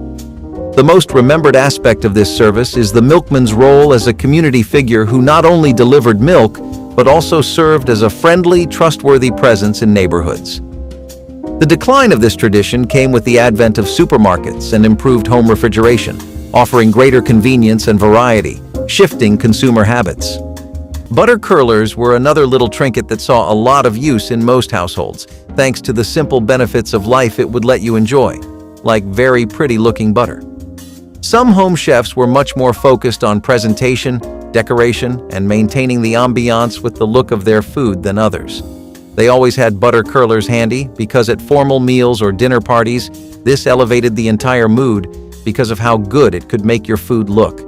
The most remembered aspect of this service is the milkman's role as a community figure who not only delivered milk, but also served as a friendly, trustworthy presence in neighborhoods. The decline of this tradition came with the advent of supermarkets and improved home refrigeration, offering greater convenience and variety, shifting consumer habits. Butter curlers were another little trinket that saw a lot of use in most households, thanks to the simple benefits of life it would let you enjoy, like very pretty-looking butter. Some home chefs were much more focused on presentation, decoration, and maintaining the ambiance with the look of their food than others. They always had butter curlers handy because at formal meals or dinner parties, this elevated the entire mood because of how good it could make your food look.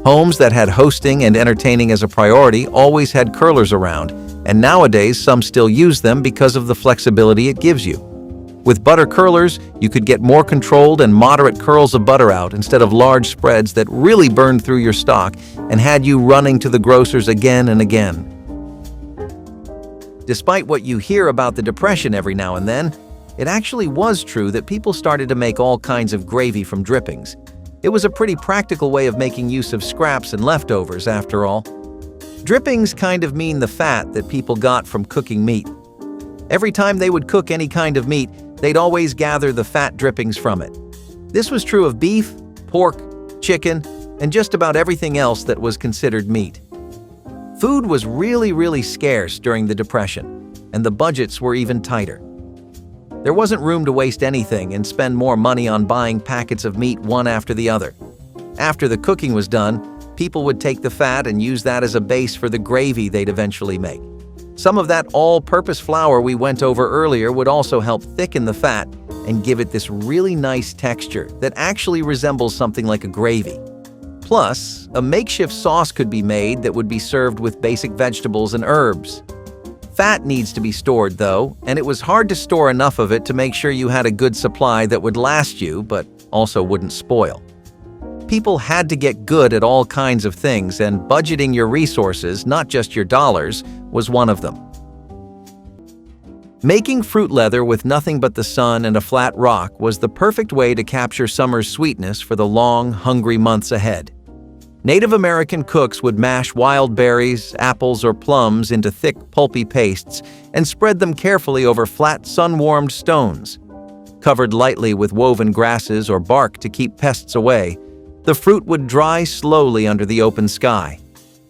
Homes that had hosting and entertaining as a priority always had curlers around, and nowadays some still use them because of the flexibility it gives you. With butter curlers, you could get more controlled and moderate curls of butter out instead of large spreads that really burned through your stock and had you running to the grocers again and again. Despite what you hear about the Depression every now and then, it actually was true that people started to make all kinds of gravy from drippings. It was a pretty practical way of making use of scraps and leftovers, after all. Drippings kind of mean the fat that people got from cooking meat. Every time they would cook any kind of meat, they'd always gather the fat drippings from it. This was true of beef, pork, chicken, and just about everything else that was considered meat. Food was really scarce during the Depression, and the budgets were even tighter. There wasn't room to waste anything and spend more money on buying packets of meat one after the other. After the cooking was done, people would take the fat and use that as a base for the gravy they'd eventually make. Some of that all-purpose flour we went over earlier would also help thicken the fat and give it this really nice texture that actually resembles something like a gravy. Plus, a makeshift sauce could be made that would be served with basic vegetables and herbs. Fat needs to be stored, though, and it was hard to store enough of it to make sure you had a good supply that would last you, but also wouldn't spoil. People had to get good at all kinds of things, and budgeting your resources, not just your dollars, was one of them. Making fruit leather with nothing but the sun and a flat rock was the perfect way to capture summer's sweetness for the long, hungry months ahead. Native American cooks would mash wild berries, apples, or plums into thick, pulpy pastes and spread them carefully over flat, sun-warmed stones. Covered lightly with woven grasses or bark to keep pests away, the fruit would dry slowly under the open sky,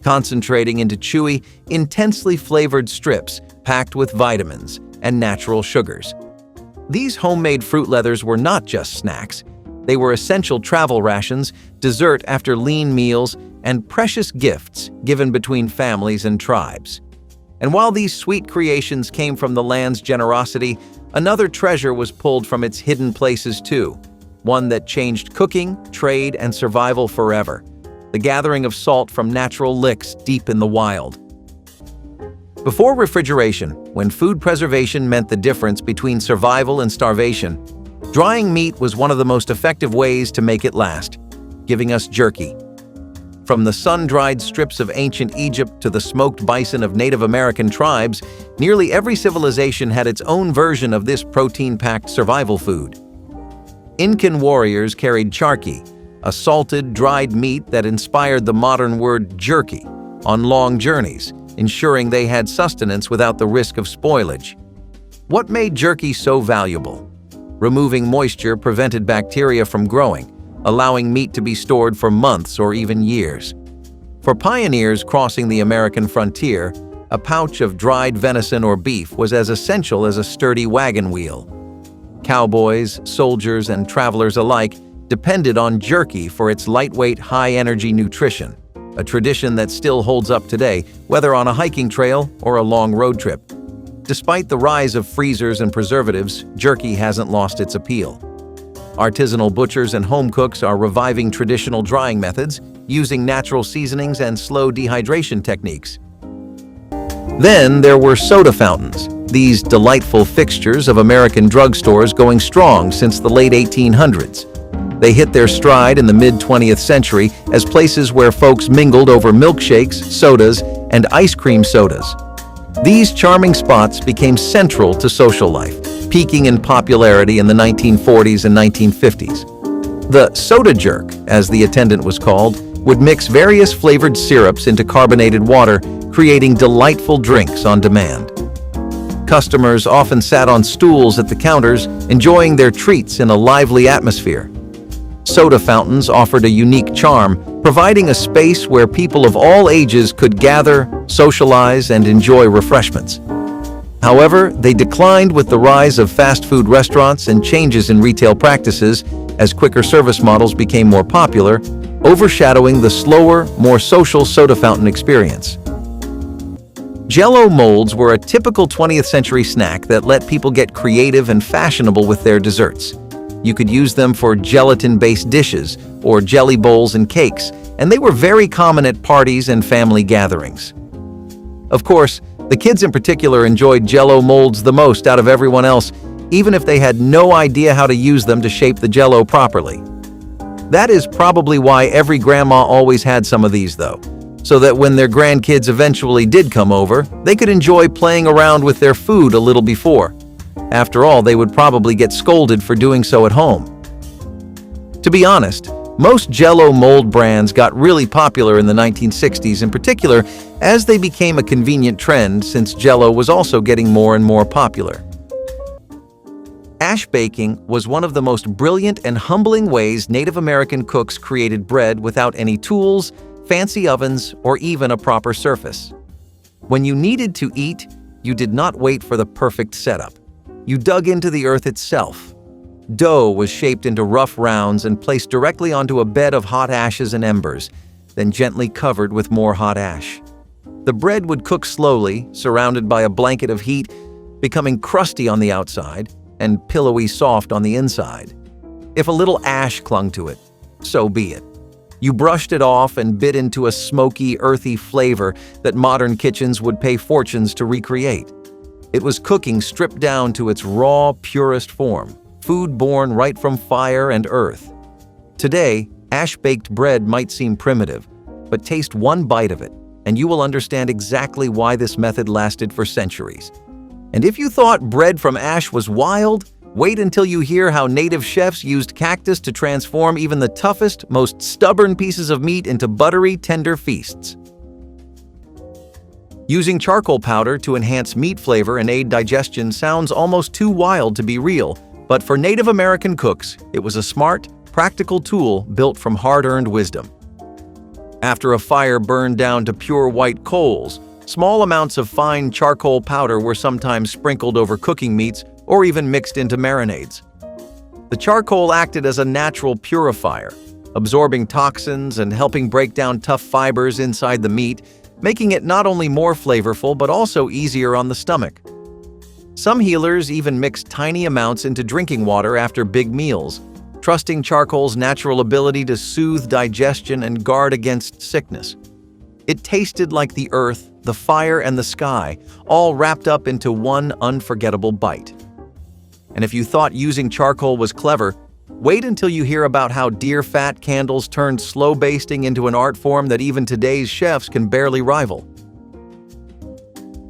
concentrating into chewy, intensely flavored strips packed with vitamins and natural sugars. These homemade fruit leathers were not just snacks. They were essential travel rations, dessert after lean meals, and precious gifts given between families and tribes. And while these sweet creations came from the land's generosity, another treasure was pulled from its hidden places too, one that changed cooking, trade, and survival forever: the gathering of salt from natural licks deep in the wild. Before refrigeration, when food preservation meant the difference between survival and starvation, drying meat was one of the most effective ways to make it last, giving us jerky. From the sun-dried strips of ancient Egypt to the smoked bison of Native American tribes, nearly every civilization had its own version of this protein-packed survival food. Incan warriors carried charqui, a salted, dried meat that inspired the modern word jerky, on long journeys, ensuring they had sustenance without the risk of spoilage. What made jerky so valuable? Removing moisture prevented bacteria from growing, allowing meat to be stored for months or even years. For pioneers crossing the American frontier, a pouch of dried venison or beef was as essential as a sturdy wagon wheel. Cowboys, soldiers, and travelers alike depended on jerky for its lightweight, high-energy nutrition, a tradition that still holds up today, whether on a hiking trail or a long road trip. Despite the rise of freezers and preservatives, jerky hasn't lost its appeal. Artisanal butchers and home cooks are reviving traditional drying methods, using natural seasonings and slow dehydration techniques. Then there were soda fountains, these delightful fixtures of American drugstores going strong since the late 1800s. They hit their stride in the mid-20th century as places where folks mingled over milkshakes, sodas, and ice cream sodas. These charming spots became central to social life, peaking in popularity in the 1940s and 1950s. The soda jerk, as the attendant was called, would mix various flavored syrups into carbonated water, creating delightful drinks on demand. Customers often sat on stools at the counters, enjoying their treats in a lively atmosphere. Soda fountains offered a unique charm, providing a space where people of all ages could gather, socialize, and enjoy refreshments. However, they declined with the rise of fast food restaurants and changes in retail practices as quicker service models became more popular, overshadowing the slower, more social soda fountain experience. Jell-O molds were a typical 20th century snack that let people get creative and fashionable with their desserts. You could use them for gelatin-based dishes or jelly bowls and cakes, and they were very common at parties and family gatherings. Of course, the kids in particular enjoyed Jell-O molds the most out of everyone else, even if they had no idea how to use them to shape the Jell-O properly. That is probably why every grandma always had some of these, though, so that when their grandkids eventually did come over, they could enjoy playing around with their food a little before. After all, they would probably get scolded for doing so at home. To be honest, most Jell-O mold brands got really popular in the 1960s in particular as they became a convenient trend since Jell-O was also getting more and more popular. Ash baking was one of the most brilliant and humbling ways Native American cooks created bread without any tools, fancy ovens, or even a proper surface. When you needed to eat, you did not wait for the perfect setup. You dug into the earth itself. Dough was shaped into rough rounds and placed directly onto a bed of hot ashes and embers, then gently covered with more hot ash. The bread would cook slowly, surrounded by a blanket of heat, becoming crusty on the outside and pillowy soft on the inside. If a little ash clung to it, so be it. You brushed it off and bit into a smoky, earthy flavor that modern kitchens would pay fortunes to recreate. It was cooking stripped down to its raw, purest form, food born right from fire and earth. Today, ash-baked bread might seem primitive, but taste one bite of it, and you will understand exactly why this method lasted for centuries. And if you thought bread from ash was wild, wait until you hear how native chefs used cactus to transform even the toughest, most stubborn pieces of meat into buttery, tender feasts. Using charcoal powder to enhance meat flavor and aid digestion sounds almost too wild to be real, but for Native American cooks, it was a smart, practical tool built from hard-earned wisdom. After a fire burned down to pure white coals, small amounts of fine charcoal powder were sometimes sprinkled over cooking meats or even mixed into marinades. The charcoal acted as a natural purifier, absorbing toxins and helping break down tough fibers inside the meat, making it not only more flavorful but also easier on the stomach. Some healers even mixed tiny amounts into drinking water after big meals, trusting charcoal's natural ability to soothe digestion and guard against sickness. It tasted like the earth, the fire, and the sky, all wrapped up into one unforgettable bite. And if you thought using charcoal was clever, wait until you hear about how deer fat candles turned slow basting into an art form that even today's chefs can barely rival.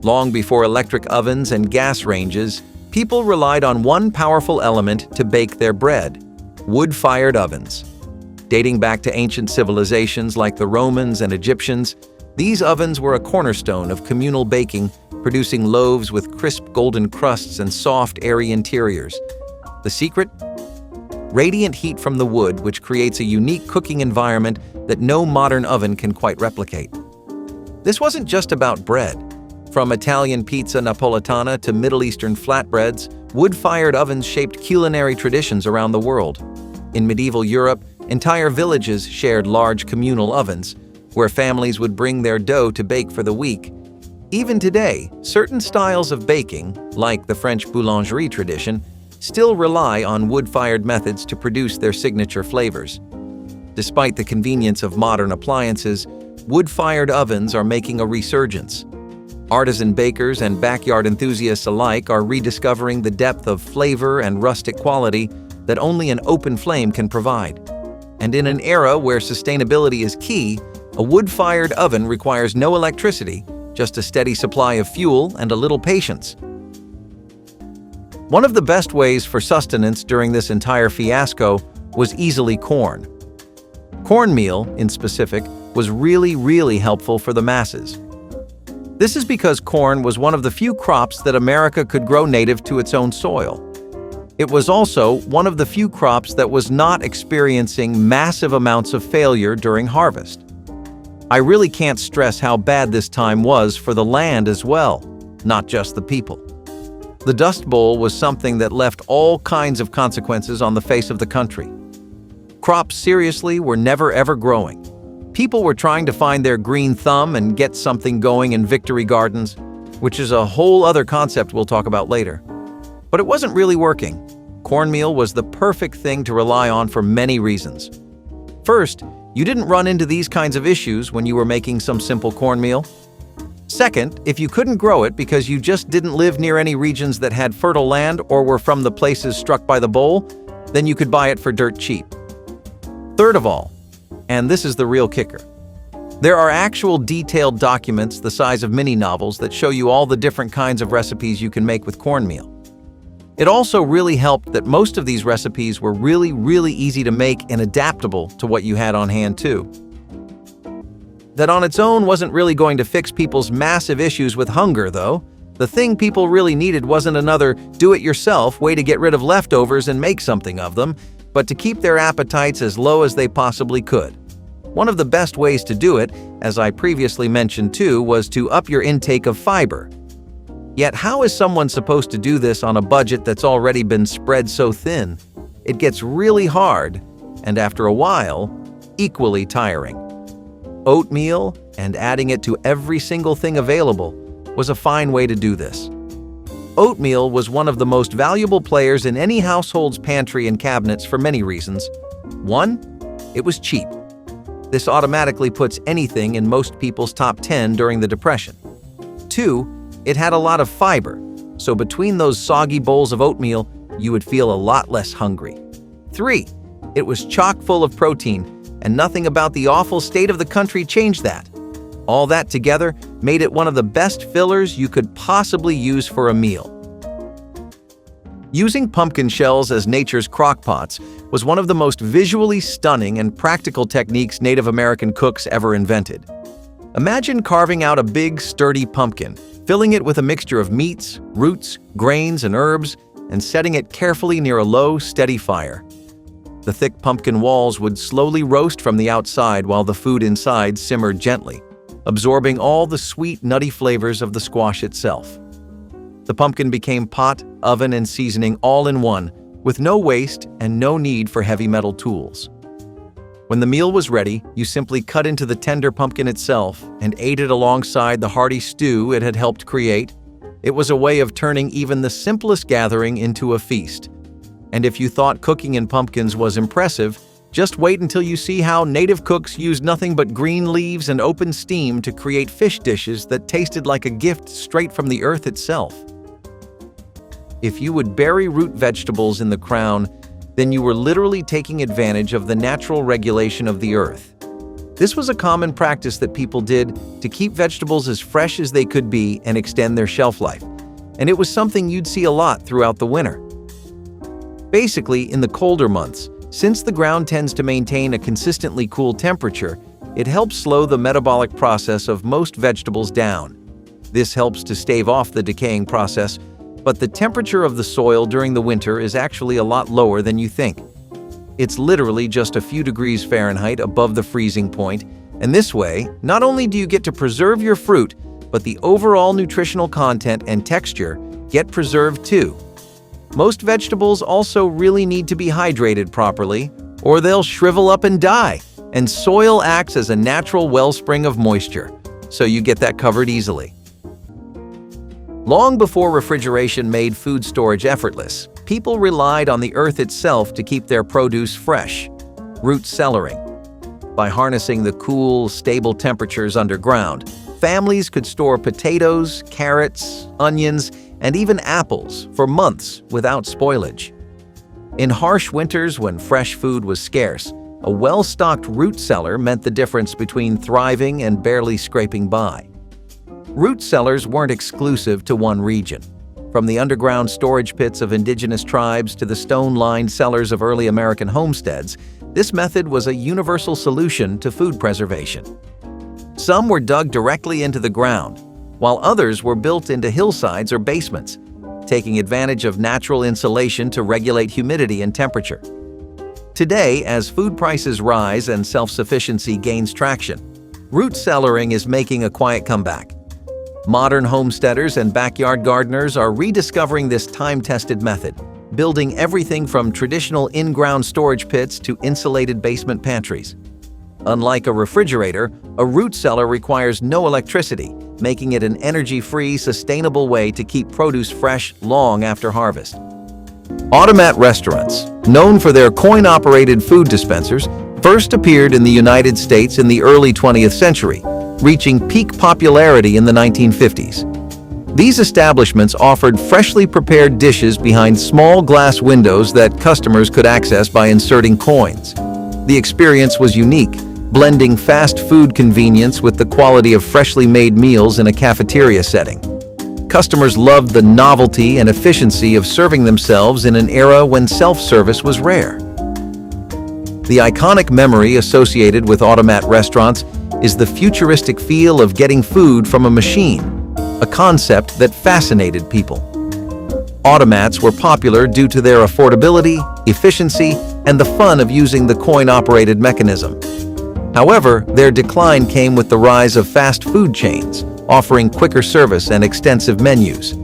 Long before electric ovens and gas ranges, people relied on one powerful element to bake their bread: wood-fired ovens. Dating back to ancient civilizations like the Romans and Egyptians, these ovens were a cornerstone of communal baking, producing loaves with crisp golden crusts and soft, airy interiors. The secret? Radiant heat from the wood, which creates a unique cooking environment that no modern oven can quite replicate. This wasn't just about bread. From Italian pizza napoletana to Middle Eastern flatbreads, wood-fired ovens shaped culinary traditions around the world. In medieval Europe, entire villages shared large communal ovens, where families would bring their dough to bake for the week. Even today, certain styles of baking, like the French boulangerie tradition, still rely on wood-fired methods to produce their signature flavors. Despite the convenience of modern appliances, wood-fired ovens are making a resurgence. Artisan bakers and backyard enthusiasts alike are rediscovering the depth of flavor and rustic quality that only an open flame can provide. And in an era where sustainability is key, a wood-fired oven requires no electricity, just a steady supply of fuel and a little patience. One of the best ways for sustenance during this entire fiasco was easily corn. Cornmeal, in specific, was really helpful for the masses. This is because corn was one of the few crops that America could grow native to its own soil. It was also one of the few crops that was not experiencing massive amounts of failure during harvest. I really can't stress how bad this time was for the land as well, not just the people. The Dust Bowl was something that left all kinds of consequences on the face of the country. Crops seriously were never ever growing. People were trying to find their green thumb and get something going in victory gardens, which is a whole other concept we'll talk about later. But it wasn't really working. Cornmeal was the perfect thing to rely on for many reasons. First, you didn't run into these kinds of issues when you were making some simple cornmeal. Second, if you couldn't grow it because you just didn't live near any regions that had fertile land or were from the places struck by the bowl, then you could buy it for dirt cheap. Third of all, and this is the real kicker, there are actual detailed documents the size of mini novels that show you all the different kinds of recipes you can make with cornmeal. It also really helped that most of these recipes were really easy to make and adaptable to what you had on hand too. That on its own wasn't really going to fix people's massive issues with hunger, though. The thing people really needed wasn't another do-it-yourself way to get rid of leftovers and make something of them, but to keep their appetites as low as they possibly could. One of the best ways to do it, as I previously mentioned too, was to up your intake of fiber. Yet how is someone supposed to do this on a budget that's already been spread so thin? It gets really hard, and after a while, equally tiring. Oatmeal, and adding it to every single thing available, was a fine way to do this. Oatmeal was one of the most valuable players in any household's pantry and cabinets for many reasons. One, it was cheap. This automatically puts anything in most people's top 10 during the Depression. Two, it had a lot of fiber, so between those soggy bowls of oatmeal, you would feel a lot less hungry. Three, it was chock full of protein, and nothing about the awful state of the country changed that. All that together made it one of the best fillers you could possibly use for a meal. Using pumpkin shells as nature's crockpots was one of the most visually stunning and practical techniques Native American cooks ever invented. Imagine carving out a big, sturdy pumpkin, filling it with a mixture of meats, roots, grains, and herbs, and setting it carefully near a low, steady fire. The thick pumpkin walls would slowly roast from the outside while the food inside simmered gently, absorbing all the sweet, nutty flavors of the squash itself. The pumpkin became pot, oven, and seasoning all in one, with no waste and no need for heavy metal tools. When the meal was ready, you simply cut into the tender pumpkin itself and ate it alongside the hearty stew it had helped create. It was a way of turning even the simplest gathering into a feast. And if you thought cooking in pumpkins was impressive, just wait until you see how native cooks used nothing but green leaves and open steam to create fish dishes that tasted like a gift straight from the earth itself. If you would bury root vegetables in the crown, then you were literally taking advantage of the natural regulation of the earth. This was a common practice that people did to keep vegetables as fresh as they could be and extend their shelf life, and it was something you'd see a lot throughout the winter. Basically, in the colder months, since the ground tends to maintain a consistently cool temperature, it helps slow the metabolic process of most vegetables down. This helps to stave off the decaying process, but the temperature of the soil during the winter is actually a lot lower than you think. It's literally just a few degrees Fahrenheit above the freezing point, and this way, not only do you get to preserve your fruit, but the overall nutritional content and texture get preserved too. Most vegetables also really need to be hydrated properly, or they'll shrivel up and die, and soil acts as a natural wellspring of moisture, so you get that covered easily. Long before refrigeration made food storage effortless, people relied on the earth itself to keep their produce fresh. Root cellaring. By harnessing the cool, stable temperatures underground, families could store potatoes, carrots, onions, and even apples for months without spoilage. In harsh winters when fresh food was scarce, a well-stocked root cellar meant the difference between thriving and barely scraping by. Root cellars weren't exclusive to one region. From the underground storage pits of indigenous tribes to the stone-lined cellars of early American homesteads, this method was a universal solution to food preservation. Some were dug directly into the ground, while others were built into hillsides or basements, taking advantage of natural insulation to regulate humidity and temperature. Today, as food prices rise and self-sufficiency gains traction, root cellaring is making a quiet comeback. Modern homesteaders and backyard gardeners are rediscovering this time-tested method, building everything from traditional in-ground storage pits to insulated basement pantries. Unlike a refrigerator, a root cellar requires no electricity, making it an energy-free, sustainable way to keep produce fresh long after harvest. Automat restaurants, known for their coin-operated food dispensers, first appeared in the United States in the early 20th century, reaching peak popularity in the 1950s. These establishments offered freshly prepared dishes behind small glass windows that customers could access by inserting coins. The experience was unique, blending fast food convenience with the quality of freshly made meals in a cafeteria setting. Customers loved the novelty and efficiency of serving themselves in an era when self-service was rare. The iconic memory associated with automat restaurants is the futuristic feel of getting food from a machine, a concept that fascinated people. Automats were popular due to their affordability, efficiency, and the fun of using the coin-operated mechanism. However, their decline came with the rise of fast food chains, offering quicker service and extensive menus.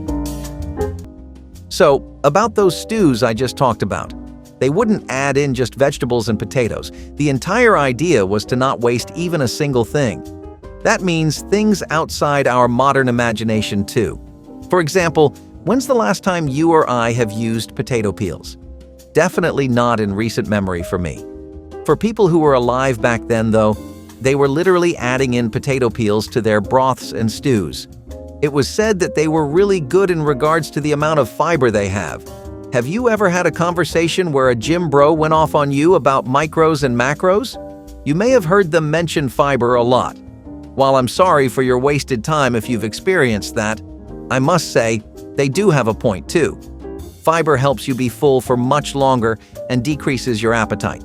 So, about those stews I just talked about. They wouldn't add in just vegetables and potatoes. The entire idea was to not waste even a single thing. That means things outside our modern imagination too. For example, when's the last time you or I have used potato peels? Definitely not in recent memory for me. For people who were alive back then, though, they were literally adding in potato peels to their broths and stews. It was said that they were really good in regards to the amount of fiber they have. Have you ever had a conversation where a gym bro went off on you about micros and macros? You may have heard them mention fiber a lot. While I'm sorry for your wasted time if you've experienced that, I must say, they do have a point too. Fiber helps you be full for much longer and decreases your appetite.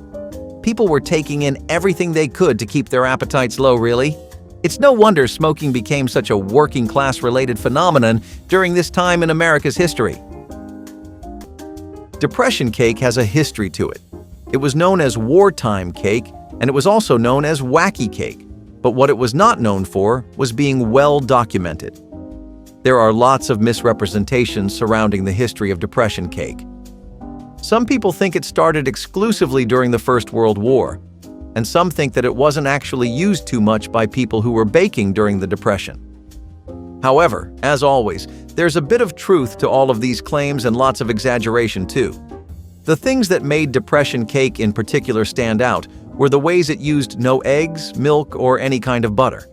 People were taking in everything they could to keep their appetites low, really. It's no wonder smoking became such a working-class related phenomenon during this time in America's history. Depression cake has a history to it. It was known as wartime cake, and it was also known as wacky cake. But what it was not known for was being well documented. There are lots of misrepresentations surrounding the history of depression cake. Some people think it started exclusively during the First World War, and some think that it wasn't actually used too much by people who were baking during the Depression. However, as always, there's a bit of truth to all of these claims and lots of exaggeration too. The things that made depression cake in particular stand out were the ways it used no eggs, milk, or any kind of butter.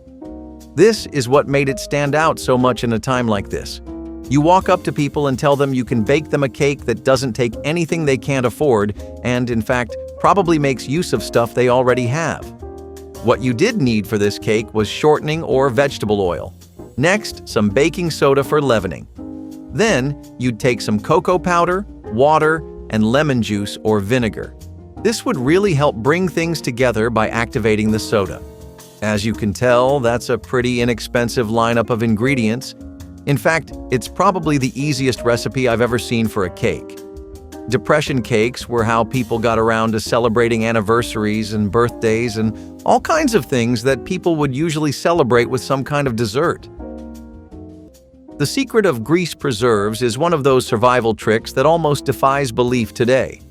This is what made it stand out so much in a time like this. You walk up to people and tell them you can bake them a cake that doesn't take anything they can't afford and, in fact, probably makes use of stuff they already have. What you did need for this cake was shortening or vegetable oil. Next, some baking soda for leavening. Then, you'd take some cocoa powder, water, and lemon juice or vinegar. This would really help bring things together by activating the soda. As you can tell, that's a pretty inexpensive lineup of ingredients. In fact, it's probably the easiest recipe I've ever seen for a cake. Depression cakes were how people got around to celebrating anniversaries and birthdays and all kinds of things that people would usually celebrate with some kind of dessert. The secret of grease preserves is one of those survival tricks that almost defies belief today.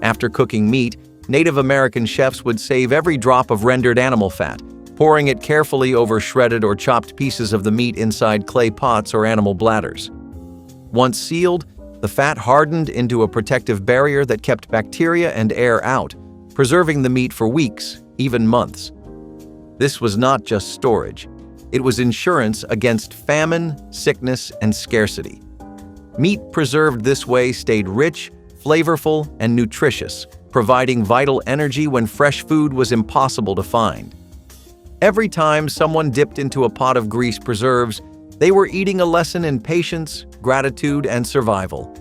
After cooking meat, Native American chefs would save every drop of rendered animal fat, pouring it carefully over shredded or chopped pieces of the meat inside clay pots or animal bladders. Once sealed, the fat hardened into a protective barrier that kept bacteria and air out, preserving the meat for weeks, even months. This was not just storage. It was insurance against famine, sickness, and scarcity. Meat preserved this way stayed rich, flavorful, and nutritious, providing vital energy when fresh food was impossible to find. Every time someone dipped into a pot of grease preserves, they were eating a lesson in patience, gratitude, and survival.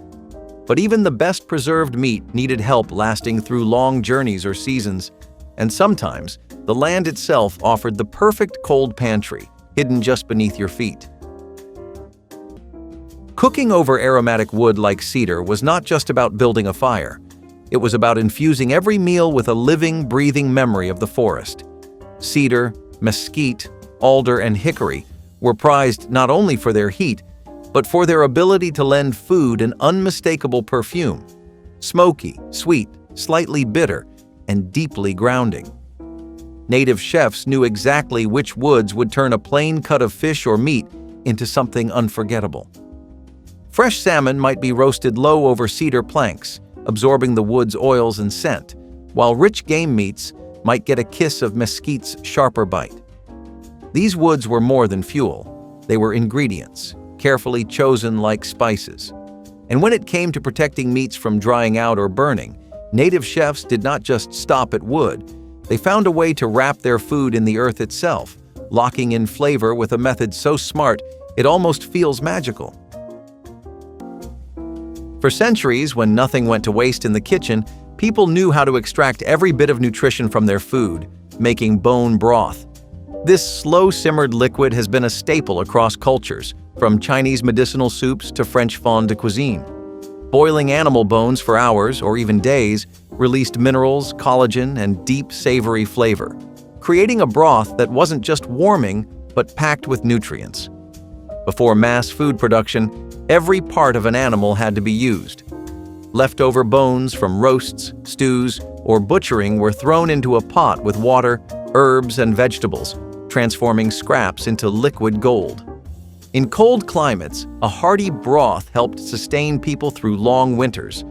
But even the best preserved meat needed help lasting through long journeys or seasons, and sometimes the land itself offered the perfect cold pantry, hidden just beneath your feet. Cooking over aromatic wood like cedar was not just about building a fire. It was about infusing every meal with a living, breathing memory of the forest. Cedar, mesquite, alder, and hickory were prized not only for their heat, but for their ability to lend food an unmistakable perfume. Smoky, sweet, slightly bitter, and deeply grounding. Native chefs knew exactly which woods would turn a plain cut of fish or meat into something unforgettable. Fresh salmon might be roasted low over cedar planks, absorbing the wood's oils and scent, while rich game meats might get a kiss of mesquite's sharper bite. These woods were more than fuel. They were ingredients, carefully chosen like spices. And when it came to protecting meats from drying out or burning, native chefs did not just stop at wood. They found a way to wrap their food in the earth itself, locking in flavor with a method so smart it almost feels magical. For centuries, when nothing went to waste in the kitchen, people knew how to extract every bit of nutrition from their food, making bone broth. This slow-simmered liquid has been a staple across cultures, from Chinese medicinal soups to French fond de cuisine. Boiling animal bones for hours or even days released minerals, collagen, and deep, savory flavor, creating a broth that wasn't just warming, but packed with nutrients. Before mass food production, every part of an animal had to be used. Leftover bones from roasts, stews, or butchering were thrown into a pot with water, herbs, and vegetables, transforming scraps into liquid gold. In cold climates, a hearty broth helped sustain people through long winters,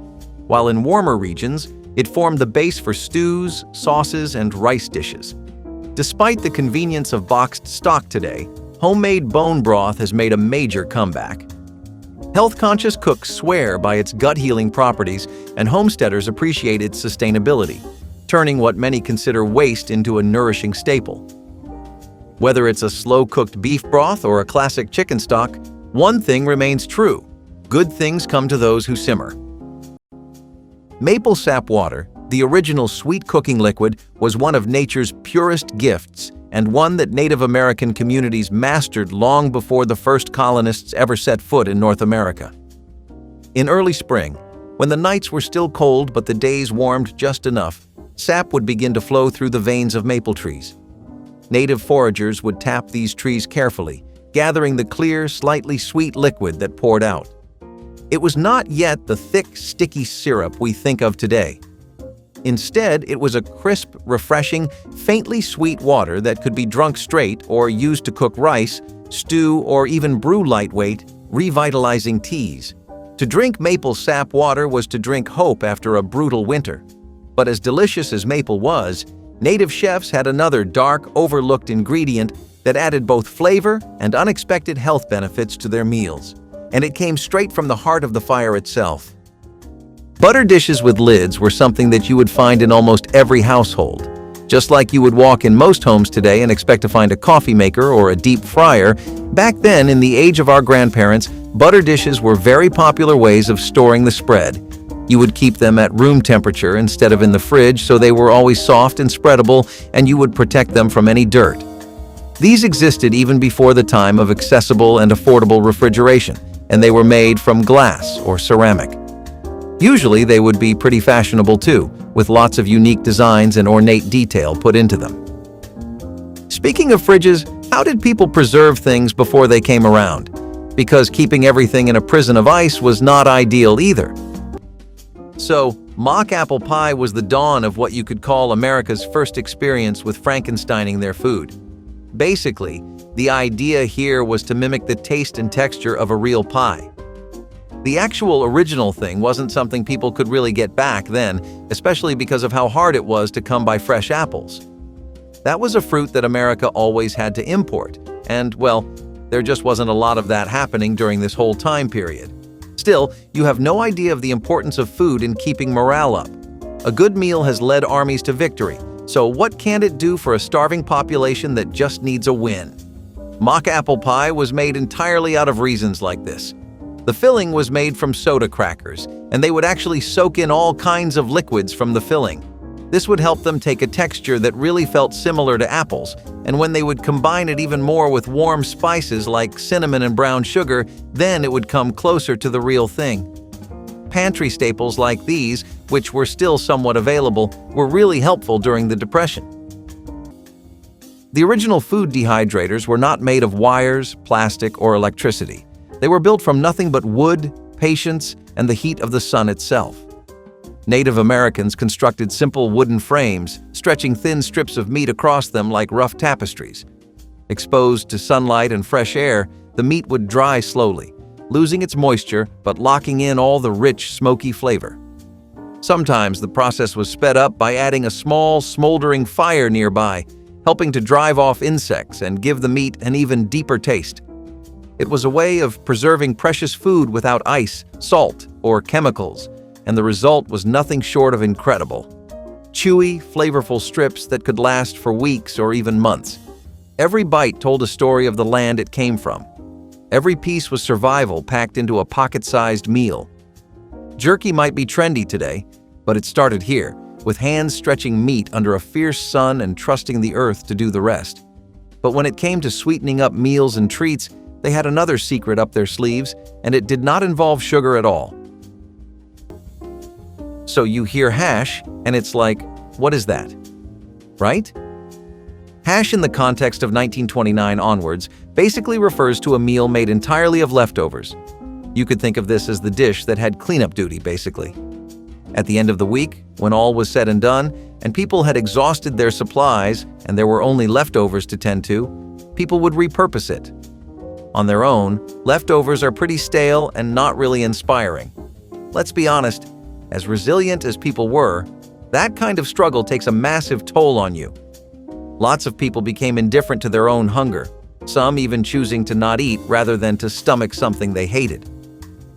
while in warmer regions, it formed the base for stews, sauces, and rice dishes. Despite the convenience of boxed stock today, homemade bone broth has made a major comeback. Health-conscious cooks swear by its gut-healing properties, and homesteaders appreciate its sustainability, turning what many consider waste into a nourishing staple. Whether it's a slow-cooked beef broth or a classic chicken stock, one thing remains true: good things come to those who simmer. Maple sap water, the original sweet cooking liquid, was one of nature's purest gifts, and one that Native American communities mastered long before the first colonists ever set foot in North America. In early spring, when the nights were still cold but the days warmed just enough, sap would begin to flow through the veins of maple trees. Native foragers would tap these trees carefully, gathering the clear, slightly sweet liquid that poured out. It was not yet the thick, sticky syrup we think of today. Instead, it was a crisp, refreshing, faintly sweet water that could be drunk straight or used to cook rice, stew, or even brew lightweight, revitalizing teas. To drink maple sap water was to drink hope after a brutal winter. But as delicious as maple was, native chefs had another dark, overlooked ingredient that added both flavor and unexpected health benefits to their meals. And it came straight from the heart of the fire itself. Butter dishes with lids were something that you would find in almost every household. Just like you would walk in most homes today and expect to find a coffee maker or a deep fryer, back then, in the age of our grandparents, butter dishes were very popular ways of storing the spread. You would keep them at room temperature instead of in the fridge, so they were always soft and spreadable, and you would protect them from any dirt. These existed even before the time of accessible and affordable refrigeration, and they were made from glass or ceramic. Usually they would be pretty fashionable too, with lots of unique designs and ornate detail put into them. Speaking of fridges, how did people preserve things before they came around? Because keeping everything in a prison of ice was not ideal either. So, mock apple pie was the dawn of what you could call America's first experience with Frankensteining their food. Basically, the idea here was to mimic the taste and texture of a real pie. The actual original thing wasn't something people could really get back then, especially because of how hard it was to come by fresh apples. That was a fruit that America always had to import, and, well, there just wasn't a lot of that happening during this whole time period. Still, you have no idea of the importance of food in keeping morale up. A good meal has led armies to victory, so what can it do for a starving population that just needs a win? Mock apple pie was made entirely out of reasons like this. The filling was made from soda crackers, and they would actually soak in all kinds of liquids from the filling. This would help them take a texture that really felt similar to apples, and when they would combine it even more with warm spices like cinnamon and brown sugar, then it would come closer to the real thing. Pantry staples like these, which were still somewhat available, were really helpful during the Depression. The original food dehydrators were not made of wires, plastic, or electricity. They were built from nothing but wood, patience, and the heat of the sun itself. Native Americans constructed simple wooden frames, stretching thin strips of meat across them like rough tapestries. Exposed to sunlight and fresh air, the meat would dry slowly, losing its moisture but locking in all the rich, smoky flavor. Sometimes the process was sped up by adding a small, smoldering fire nearby, helping to drive off insects and give the meat an even deeper taste. It was a way of preserving precious food without ice, salt, or chemicals, and the result was nothing short of incredible. Chewy, flavorful strips that could last for weeks or even months. Every bite told a story of the land it came from. Every piece was survival packed into a pocket-sized meal. Jerky might be trendy today, but it started here, with hands stretching meat under a fierce sun and trusting the earth to do the rest. But when it came to sweetening up meals and treats, they had another secret up their sleeves, and it did not involve sugar at all. So you hear hash, and it's like, what is that? Right? Hash in the context of 1929 onwards basically refers to a meal made entirely of leftovers. You could think of this as the dish that had cleanup duty, basically. At the end of the week, when all was said and done, and people had exhausted their supplies and there were only leftovers to tend to, people would repurpose it. On their own, leftovers are pretty stale and not really inspiring. Let's be honest, as resilient as people were, that kind of struggle takes a massive toll on you. Lots of people became indifferent to their own hunger, some even choosing to not eat rather than to stomach something they hated.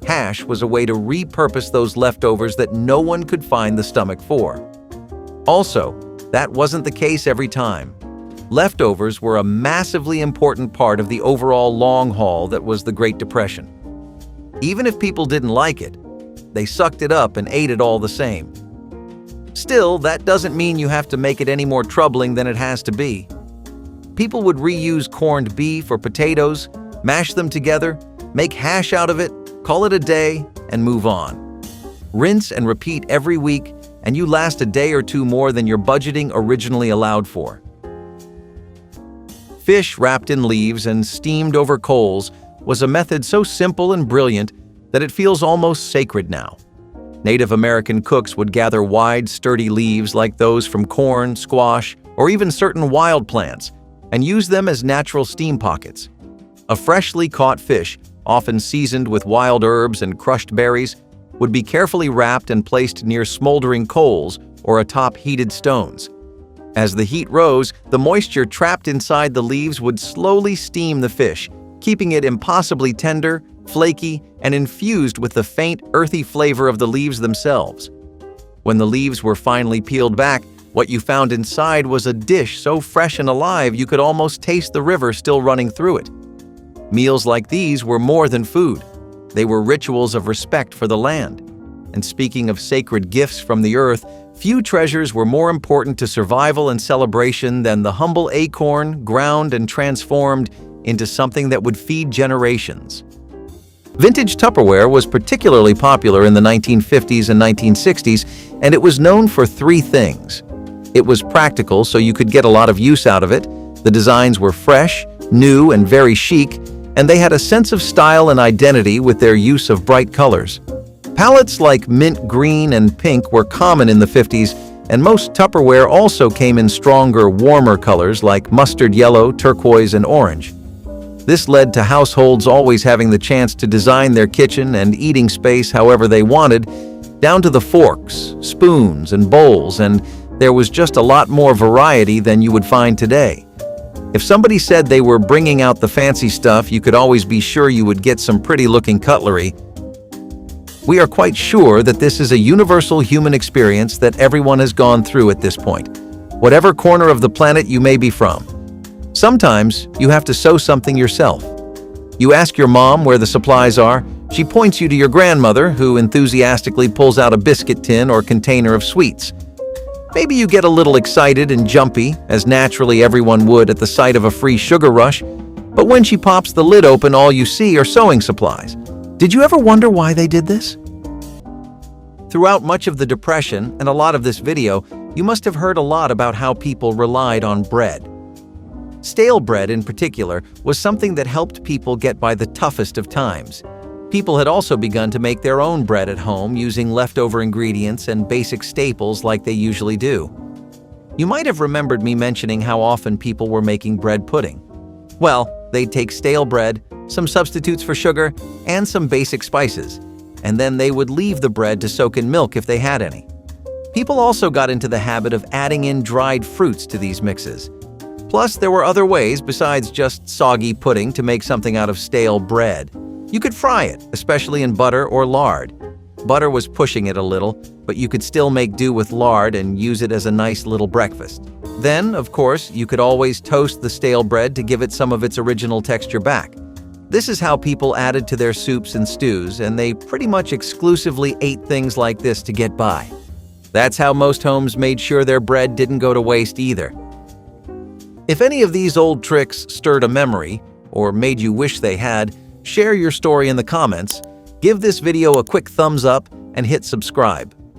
Hash was a way to repurpose those leftovers that no one could find the stomach for. Also, that wasn't the case every time. Leftovers were a massively important part of the overall long haul that was the Great Depression. Even if people didn't like it, they sucked it up and ate it all the same. Still, that doesn't mean you have to make it any more troubling than it has to be. People would reuse corned beef or potatoes, mash them together, make hash out of it, call it a day, and move on. Rinse and repeat every week, and you last a day or two more than your budgeting originally allowed for. Fish wrapped in leaves and steamed over coals was a method so simple and brilliant that it feels almost sacred now. Native American cooks would gather wide, sturdy leaves like those from corn, squash, or even certain wild plants, and use them as natural steam pockets. A freshly caught fish, often seasoned with wild herbs and crushed berries, would be carefully wrapped and placed near smoldering coals or atop heated stones. As the heat rose, the moisture trapped inside the leaves would slowly steam the fish, keeping it impossibly tender, flaky, and infused with the faint, earthy flavor of the leaves themselves. When the leaves were finally peeled back, what you found inside was a dish so fresh and alive you could almost taste the river still running through it. Meals like these were more than food. They were rituals of respect for the land. And speaking of sacred gifts from the earth, few treasures were more important to survival and celebration than the humble acorn ground and transformed into something that would feed generations. Vintage Tupperware was particularly popular in the 1950s and 1960s, and it was known for three things. It was practical, so you could get a lot of use out of it. The designs were fresh, new, and very chic, and they had a sense of style and identity with their use of bright colors. Palettes like mint green and pink were common in the 50s, and most Tupperware also came in stronger, warmer colors like mustard yellow, turquoise, and orange. This led to households always having the chance to design their kitchen and eating space however they wanted, down to the forks, spoons, and bowls, and there was just a lot more variety than you would find today. If somebody said they were bringing out the fancy stuff, you could always be sure you would get some pretty-looking cutlery. We are quite sure that this is a universal human experience that everyone has gone through at this point, whatever corner of the planet you may be from. Sometimes you have to sew something yourself. You ask your mom where the supplies are, She points you to your grandmother, who enthusiastically pulls out a biscuit tin or container of sweets. Maybe you get a little excited and jumpy, as naturally everyone would at the sight of a free sugar rush, but when she pops the lid open, all you see are sewing supplies. Did you ever wonder why they did this? Throughout much of the Depression and a lot of this video, you must have heard a lot about how people relied on bread. Stale bread, in particular, was something that helped people get by the toughest of times. People had also begun to make their own bread at home using leftover ingredients and basic staples like they usually do. You might have remembered me mentioning how often people were making bread pudding. Well, they'd take stale bread, some substitutes for sugar, and some basic spices, and then they would leave the bread to soak in milk if they had any. People also got into the habit of adding in dried fruits to these mixes. Plus, there were other ways besides just soggy pudding to make something out of stale bread. You could fry it, especially in butter or lard. Butter was pushing it a little, but you could still make do with lard and use it as a nice little breakfast. Then, of course, you could always toast the stale bread to give it some of its original texture back. This is how people added to their soups and stews, and they pretty much exclusively ate things like this to get by. That's how most homes made sure their bread didn't go to waste either. If any of these old tricks stirred a memory, or made you wish they had, share your story in the comments, give this video a quick thumbs up, and hit subscribe.